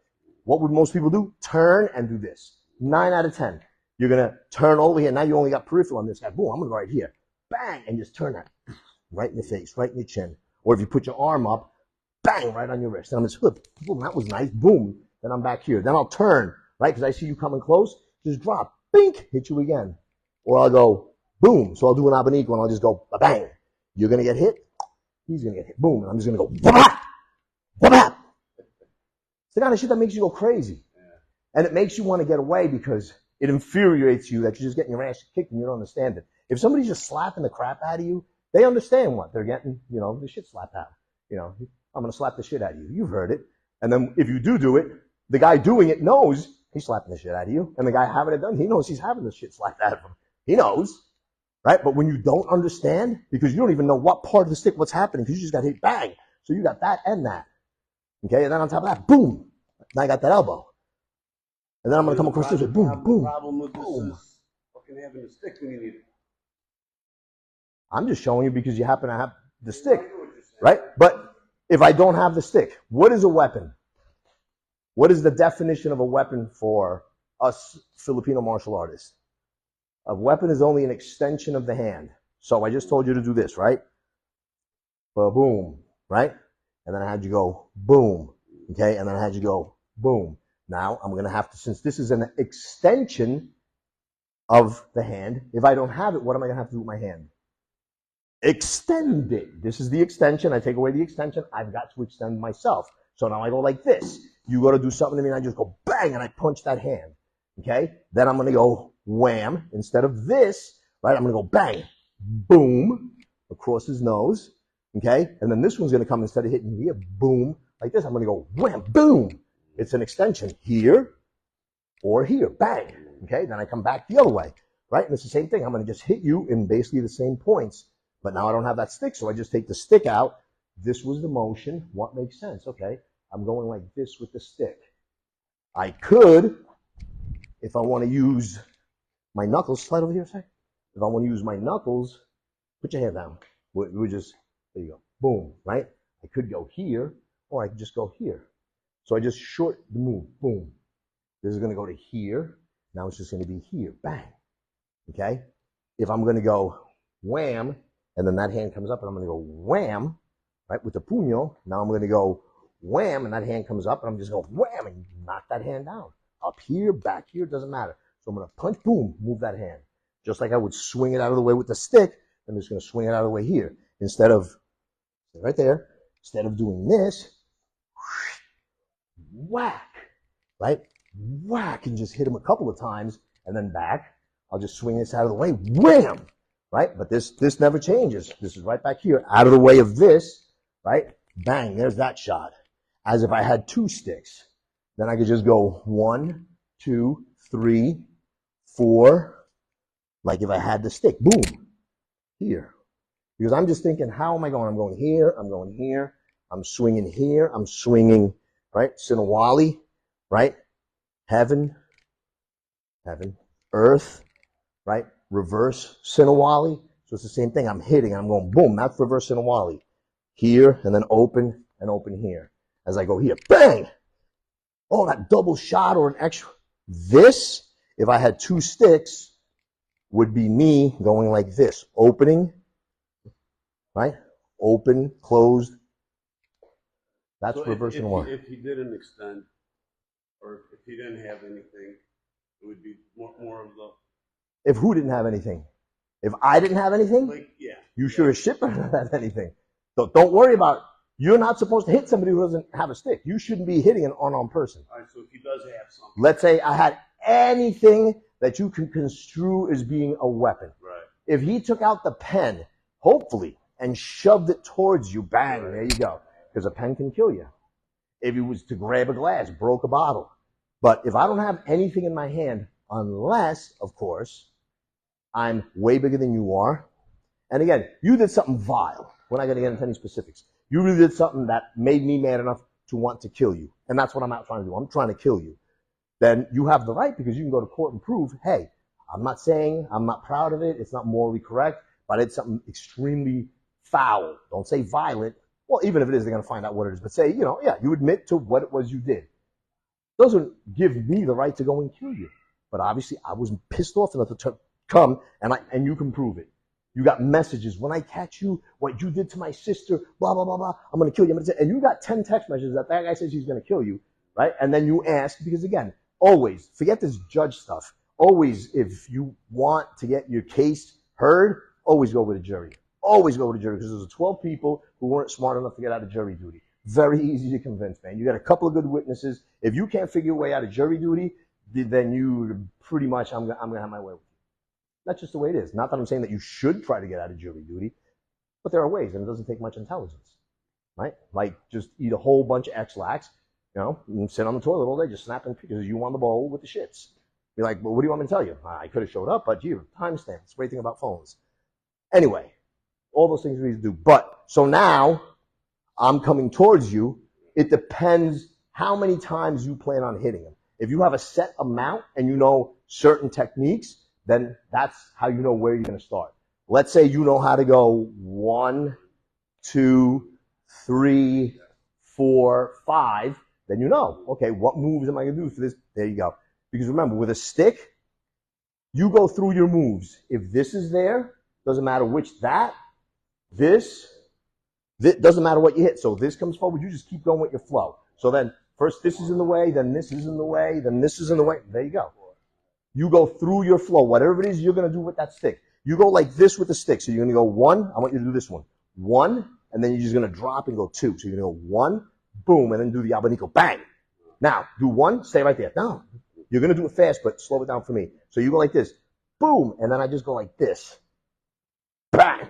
What would most people do? Turn and do this. 9 out of 10. You're going to turn over here. Now you only got peripheral on this guy. Boom, I'm going to go right here. Bang, and just turn that right in the face, right in your chin. Or if you put your arm up, bang, right on your wrist. And I'm just, boom, that was nice. Boom. Then I'm back here. Then I'll turn, right? Because I see you coming close. Just drop. Bink. Hit you again. Or I'll go, boom. So I'll do an abanico and I'll just go, bang. You're going to get hit. He's going to get hit. Boom. And I'm just going to go, wah-bap. Wah-bap. It's the kind of shit that makes you go crazy. And it makes you want to get away because it infuriates you that you're just getting your ass kicked and you don't understand it. If somebody's just slapping the crap out of you, they understand what they're getting, the shit slapped out. I'm going to slap the shit out of you. You've heard it. And then if you do it, the guy doing it knows he's slapping the shit out of you. And the guy having it done, he knows he's having the shit slapped out of him. He knows, right? But when you don't understand, because you don't even know what part of the stick, what's happening, because you just got hit, bang. So you got that and that. Okay? And then on top of that, boom. Now I got that elbow. And then I'm going to come across this way, boom, boom. The problem with this is
fucking having the stick when you need it.
I'm just showing you because you happen to have the stick, right? But if I don't have the stick, what is a weapon? What is the definition of a weapon for us Filipino martial artists? A weapon is only an extension of the hand. So I just told you to do this, right? Boom, right? And then I had you go boom, okay? And then I had you go boom. Now I'm going to have to, since this is an extension of the hand, if I don't have it, what am I going to have to do with my hand? Extend it. This is the extension. I take away the extension. I've got to extend myself. So now I go like this. You got to do something to me and I just go bang and I punch that hand. Okay? Then I'm going to go wham. Instead of this, right, I'm going to go bang, boom, across his nose. Okay? And then this one's going to come, instead of hitting here, boom, like this, I'm going to go wham, boom. It's an extension here or here, bang. Okay? Then I come back the other way, right? And it's the same thing. I'm going to just hit you in basically the same points. But now I don't have that stick, so I just take the stick out. This was the motion. What makes sense? Okay, I'm going like this with the stick. I could, if I want to use my knuckles, slide over here a sec. If I want to use my knuckles, put your hand down. We just, there you go, boom, right? I could go here, or I could just go here. So I just short the move, boom. This is going to go to here. Now it's just going to be here, bang. Okay? If I'm going to go wham, and then that hand comes up, and I'm going to go wham, right, with the puño. Now I'm going to go wham, and that hand comes up, and I'm just going wham, and knock that hand down. Up here, back here, doesn't matter. So I'm going to punch, boom, move that hand. Just like I would swing it out of the way with the stick, I'm just going to swing it out of the way here. Instead of, right there, instead of doing this, whack, right? Whack, and just hit him a couple of times, and then back. I'll just swing this out of the way, wham! Right? But this never changes. This is right back here, out of the way of this, right? Bang, there's that shot. As if I had two sticks. Then I could just go 1, 2, 3, 4, like if I had the stick. Boom. Here. Because I'm just thinking, how am I going? I'm going here, I'm going here, I'm swinging, right? Sinawali, right? Heaven, earth, right? Reverse Sinawali. So it's the same thing. I'm hitting, I'm going boom, that's reverse Sinawali. Here, and then open, and open here. As I go here, bang! Oh, that double shot or an extra. This, if I had two sticks, would be me going like this. Opening, right? Open, closed. That's so reverse Sinawali.
If he didn't extend, or if he didn't have anything, it would be more of the...
If who didn't have anything? If I didn't have anything?
Like, yeah.
You sure as shit don't have anything. So don't worry about it. You're not supposed to hit somebody who doesn't have a stick. You shouldn't be hitting an unarmed person.
All right, so if he does have something.
Let's say I had anything that you can construe as being a weapon.
Right.
If he took out the pen, hopefully, and shoved it towards you, bang, right. There you go. Because a pen can kill you. If he was to grab a glass, broke a bottle. But if I don't have anything in my hand, unless, of course, I'm way bigger than you are. And again, you did something vile. We're not going to get into any specifics. You really did something that made me mad enough to want to kill you. And that's what I'm out trying to do. I'm trying to kill you. Then you have the right, because you can go to court and prove, hey, I'm not saying I'm not proud of it. It's not morally correct, but it's something extremely foul. Don't say violent. Well, even if it is, they're going to find out what it is. But say, yeah, you admit to what it was you did. Doesn't give me the right to go and kill you. But obviously, I was pissed off enough to come, and you can prove it. You got messages. When I catch you, what you did to my sister, blah, blah, blah, blah, I'm going to kill you. And you got 10 text messages that guy says he's going to kill you, right? And then you ask, because again, always, forget this judge stuff. Always, if you want to get your case heard, always go with a jury. Always go with a jury, because there's 12 people who weren't smart enough to get out of jury duty. Very easy to convince, man. You got a couple of good witnesses. If you can't figure your way out of jury duty, then you pretty much, I'm going to have my way with you. That's just the way it is. Not that I'm saying that you should try to get out of jury duty, but there are ways, and it doesn't take much intelligence, right? Like just eat a whole bunch of X-Lax, and sit on the toilet all day just snapping pictures. You on the bowl with the shits. Be like, well, what do you want me to tell you? I could have showed up, but here, timestamps. Great thing about phones. Anyway, all those things we need to do. But so now I'm coming towards you. It depends how many times you plan on hitting him. If you have a set amount and you know certain techniques, then that's how you know where you're going to start. Let's say you know how to go 1, 2, 3, 4, 5. Then you know, okay, what moves am I going to do for this? There you go. Because remember, with a stick, you go through your moves. If this is there, doesn't matter which this doesn't matter what you hit. So this comes forward, you just keep going with your flow. So then first this is in the way, then this is in the way, then this is in the way. There you go. You go through your flow. Whatever it is you're going to do with that stick. You go like this with the stick. So you're going to go 1. I want you to do this one. 1, and then you're just going to drop and go 2. So you're going to go 1, boom, and then do the abanico, bang. Now, do 1, stay right there. No, you're going to do it fast, but slow it down for me. So you go like this, boom, and then I just go like this. Bang.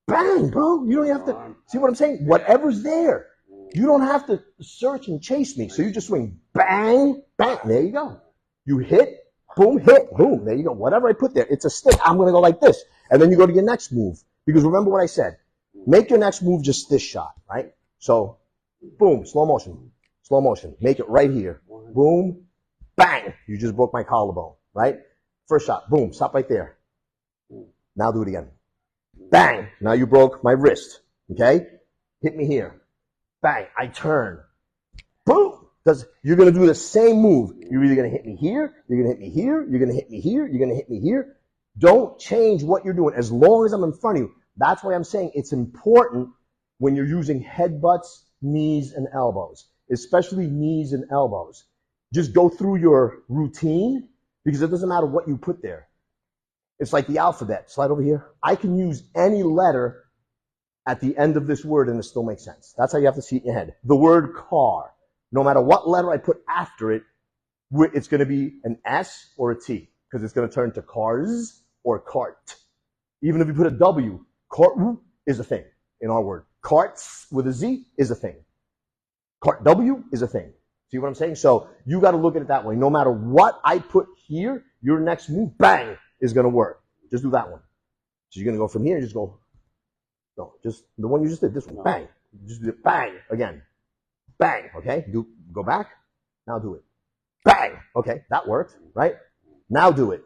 Bang, bro. You don't have to, see what I'm saying? Whatever's there. You don't have to search and chase me. So you just swing, bang, bang. There you go. You hit, boom, hit, boom. There you go. Whatever I put there, it's a stick. I'm going to go like this. And then you go to your next move. Because remember what I said. Make your next move just this shot, right? So, boom, slow motion. Slow motion. Make it right here. Boom, bang. You just broke my collarbone, right? First shot, boom, stop right there. Now do it again. Bang. Now you broke my wrist, okay? Hit me here. Bang. I turn. Boom. Because you're going to do the same move. You're either going to hit me here, you're going to hit me here, you're going to hit me here, you're going to hit me here. Don't change what you're doing as long as I'm in front of you. That's why I'm saying it's important when you're using headbutts, knees, and elbows, especially knees and elbows. Just go through your routine because it doesn't matter what you put there. It's like the alphabet. Slide over here. I can use any letter at the end of this word and it still makes sense. That's how you have to see it in your head. The word car. No matter what letter I put after it, it's going to be an S or a T because it's going to turn to cars or cart. Even if you put a W, cart is a thing in our word. Carts with a Z is a thing. Cart W is a thing. See what I'm saying? So you got to look at it that way. No matter what I put here, your next move, bang, is going to work. Just do that one. So you're going to go from here and just go, no, just the one you just did, this one, bang. Just do it, bang, again. Bang, okay? Go back. Now do it. Bang, okay, that worked, right? Now do it.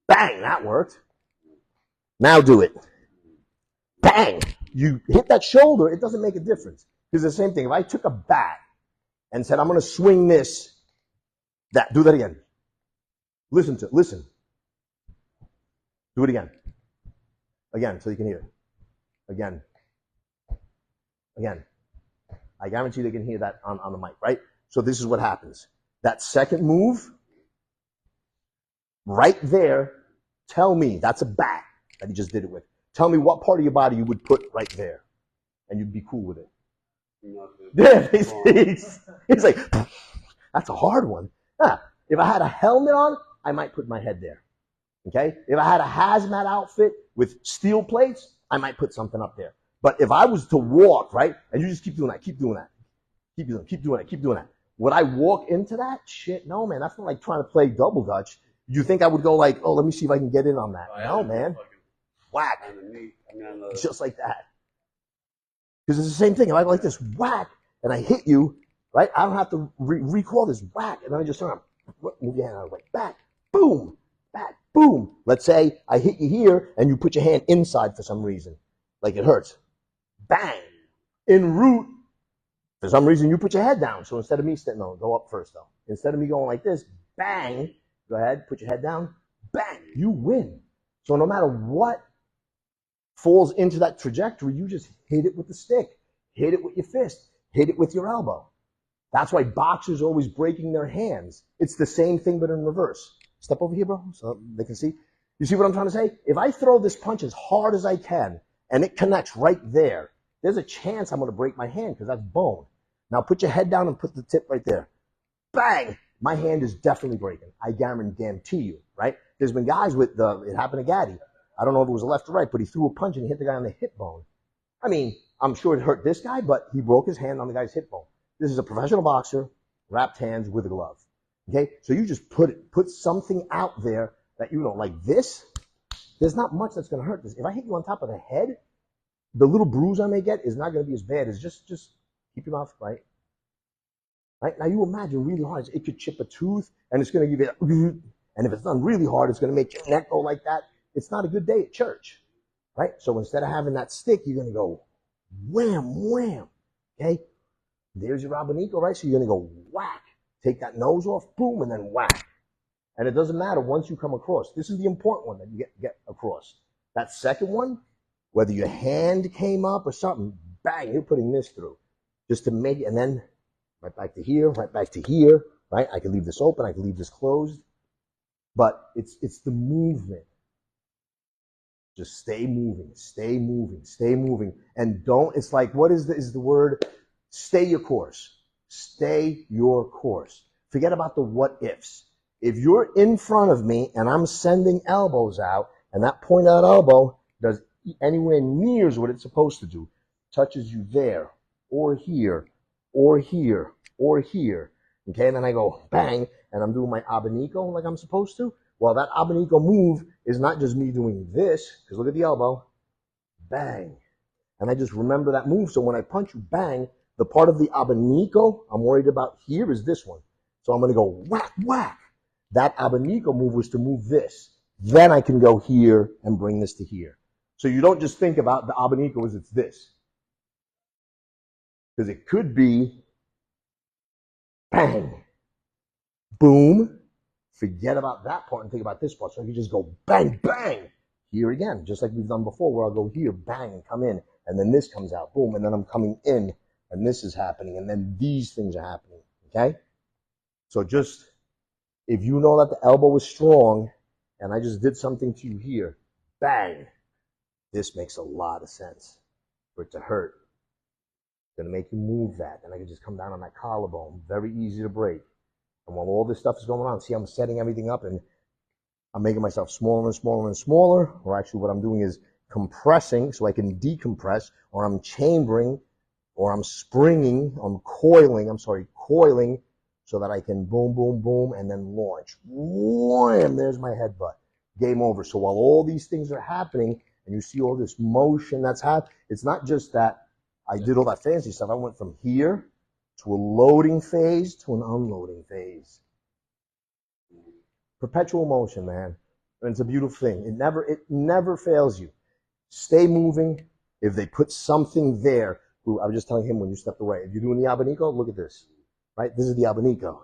Bang, that worked. Now do it. Bang. You hit that shoulder, it doesn't make a difference. Because the same thing, if I took a bat and said, I'm going to swing this, do that again. Listen. Do it again. Again, so you can hear it. Again. I guarantee they can hear that on the mic, right? So this is what happens. That second move, right there, tell me, that's a bat that he just did it with. Tell me what part of your body you would put right there, and you'd be cool with it. Yeah, he's like, that's a hard one. If I had a helmet on, I might put my head there. Okay? If I had a hazmat outfit with steel plates, I might put something up there. But if I was to walk, right, and you just keep doing that, keep doing that. Would I walk into that? Shit, no, man. That's not like trying to play double dutch. You think I would go like, oh, let me see if I can get in on that? No, man. Whack. Just like that. Because it's the same thing. If I go like this, whack, and I hit you, right? I don't have to recall this whack, and then I just turn, move your hand out of the way, back, boom, back, boom. Let's say I hit you here, and you put your hand inside for some reason, like it hurts. Bang. En route, for some reason, you put your head down. So instead of me sitting, no, go up first, though. Instead of me going like this, bang, go ahead, put your head down, bang, you win. So no matter what falls into that trajectory, you just hit it with the stick, hit it with your fist, hit it with your elbow. That's why boxers are always breaking their hands. It's the same thing, but in reverse. Step over here, bro, so they can see. You see what I'm trying to say? If I throw this punch as hard as I can, and it connects right there, there's a chance I'm going to break my hand because that's bone. Now put your head down and put the tip right there. Bang! My hand is definitely breaking. I guarantee you, right? There's been guys with it happened to Gaddy. I don't know if it was a left or right, but he threw a punch and he hit the guy on the hip bone. I mean, I'm sure it hurt this guy, but he broke his hand on the guy's hip bone. This is a professional boxer, wrapped hands with a glove. Okay? So you just put something out there that you don't like. This, there's not much that's going to hurt this. If I hit you on top of the head, the little bruise I may get is not going to be as bad as just keep your mouth right. Right? Now you imagine really hard. It could chip a tooth, and it's going to give you, and if it's done really hard, it's going to make your neck go like that. It's not a good day at church. Right? So instead of having that stick, you're going to go wham, wham. Okay? There's your abanico, right? So you're going to go whack. Take that nose off, boom, and then whack. And it doesn't matter once you come across. This is the important one that you get across. That second one, whether your hand came up or something, bang, you're putting this through. Just to make it, and then right back to here, right back to here, right? I can leave this open, I can leave this closed. But it's the movement. Just stay moving, stay moving, stay moving. And don't, it's like, what is the word? Stay your course. Stay your course. Forget about the what ifs. If you're in front of me and I'm sending elbows out, and that point out elbow does anywhere near what it's supposed to do, touches you there, or here, or here, or here, okay, and then I go bang, and I'm doing my abanico like I'm supposed to. Well, that abanico move is not just me doing this, because look at the elbow, bang, and I just remember that move. So when I punch you, bang, the part of the abanico I'm worried about here is this one. So I'm going to go whack, whack. That abanico move was to move this. Then I can go here and bring this to here. So you don't just think about the abanico as it's this. Because it could be bang, boom. Forget about that part and think about this part. So you just go bang, bang, here again, just like we've done before, where I'll go here, bang, and come in, and then this comes out, boom, and then I'm coming in, and this is happening, and then these things are happening, okay? So just, if you know that the elbow is strong, and I just did something to you here, bang, this makes a lot of sense for it to hurt. It's going to make you move that, and I can just come down on that collarbone, very easy to break. And while all this stuff is going on, see, I'm setting everything up, and I'm making myself smaller and smaller and smaller, or actually what I'm doing is compressing so I can decompress, or I'm chambering, or I'm springing, coiling, so that I can boom, boom, boom, and then launch. Wham! There's my headbutt. Game over. So while all these things are happening, and you see all this motion that's happening, it's not just that I did all that fancy stuff. I went from here to a loading phase to an unloading phase. Perpetual motion, man. And it's a beautiful thing. It never fails you. Stay moving. If they put something there, I was just telling him when you stepped away, if you're doing the abanico, look at this. Right? This is the abanico.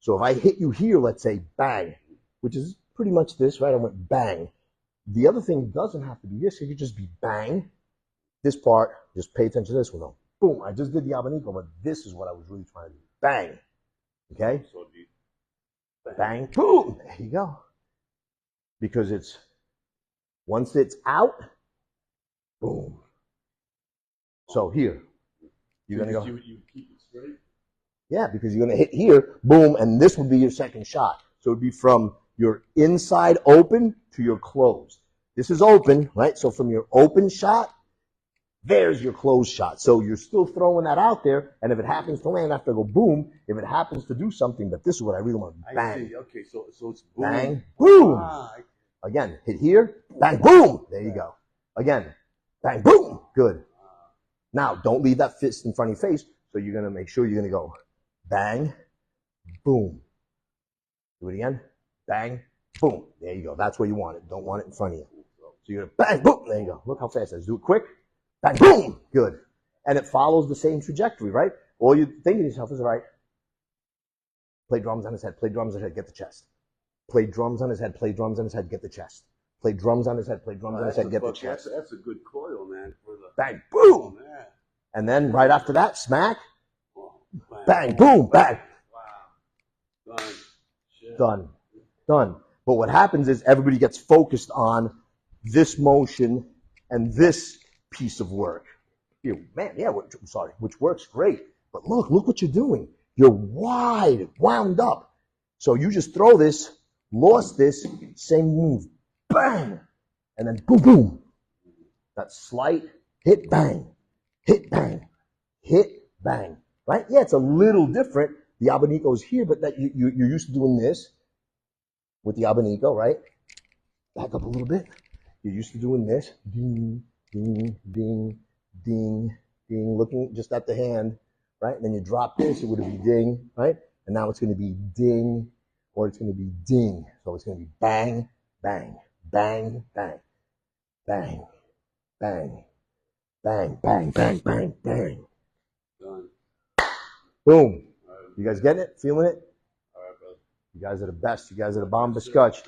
So if I hit you here, let's say bang, which is pretty much this, right? I went bang. The other thing doesn't have to be this. It could just be bang. This part, just pay attention to this one though. Boom, I just did the abanico, but this is what I was really trying to do. Bang. Okay? Bang, boom. There you go. Because it's, once it's out, boom. So here, you're going to go.
You keep it straight?
Yeah, because you're going to hit here, boom, and this would be your second shot. So it would be from your inside open to your closed. This is open, right? So from your open shot, There's your close shot. So you're still throwing that out there, and if it happens to land after I go boom, if it happens to do something, but this is what I really want. Bang.
I see. Okay, so it's boom.
Bang, boom.
Ah,
Again, hit here, bang, boom. There you go. Again, bang, boom. Good. Now, don't leave that fist in front of your face, so you're going to make sure you're going to go bang, boom. Do it again. Bang, boom. There you go. That's where you want it. Don't want it in front of you. So you're going to bang, boom. There you go. Look how fast that is. Do it quick. Bang, boom. Good. And it follows the same trajectory, right? All you're thinking to yourself is, all right, play drums on his head, play drums on his head, get the chest. Play drums on his head, play drums on his head, get the chest. Play drums on his head, play drums on his head, get the chest.
That's a good coil, man. For the
bang, boom.
Man.
And then right after that, smack. Bang, boom, bang.
Wow. Done. Shit.
Done. Done. But what happens is everybody gets focused on this motion and this piece of work. Man, yeah, I'm sorry, which works great. But look what you're doing. You're wide, wound up. So you just throw this, lost this, same move, bang, and then boom, boom. That slight hit, bang, hit, bang, hit, bang. Right? Yeah, it's a little different. The abanico is here, but that you're used to doing this with the abanico, right? Back up a little bit. You're used to doing this. Ding, ding, ding, ding, ding, looking just at the hand, right? And then you drop this, it would be ding, right? And now it's going to be ding, or it's going to be ding. So it's going to be bang, bang, bang, bang, bang, bang, bang, bang, bang, bang, bang.
Done.
Boom. You guys getting it? Feeling it?
All right, brother.
You guys are the best. You guys are the bomb scotch.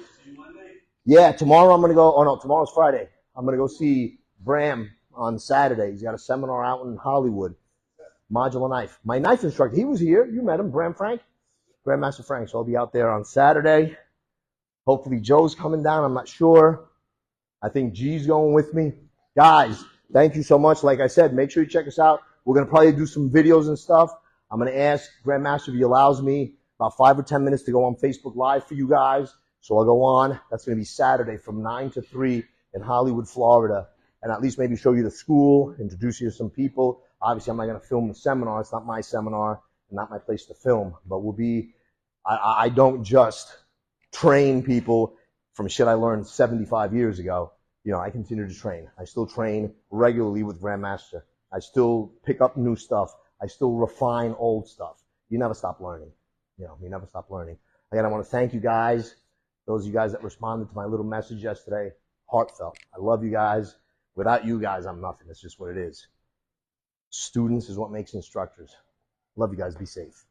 Yeah, tomorrow I'm going to go. Oh, no, tomorrow's Friday. I'm going to go see Bram on Saturday. He's got a seminar out in Hollywood. Modular knife. My knife instructor, he was here. You met him, Bram Frank? Grandmaster Frank. So I'll be out there on Saturday. Hopefully Joe's coming down. I'm not sure. I think G's going with me. Guys, thank you so much. Like I said, make sure you check us out. We're going to probably do some videos and stuff. I'm going to ask Grandmaster if he allows me about 5 or 10 minutes to go on Facebook Live for you guys. So I'll go on. That's going to be Saturday from 9 to 3 in Hollywood, Florida. And at least maybe show you the school, introduce you to some people. Obviously, I'm not going to film the seminar. It's not my seminar, not my place to film. But we'll be, I don't just train people from shit I learned 75 years ago. You know, I continue to train. I still train regularly with Grandmaster. I still pick up new stuff. I still refine old stuff. You never stop learning. You know, you never stop learning. Again, I want to thank you guys. Those of you guys that responded to my little message yesterday, heartfelt. I love you guys. Without you guys, I'm nothing. It's just what it is. Students is what makes instructors. Love you guys. Be safe.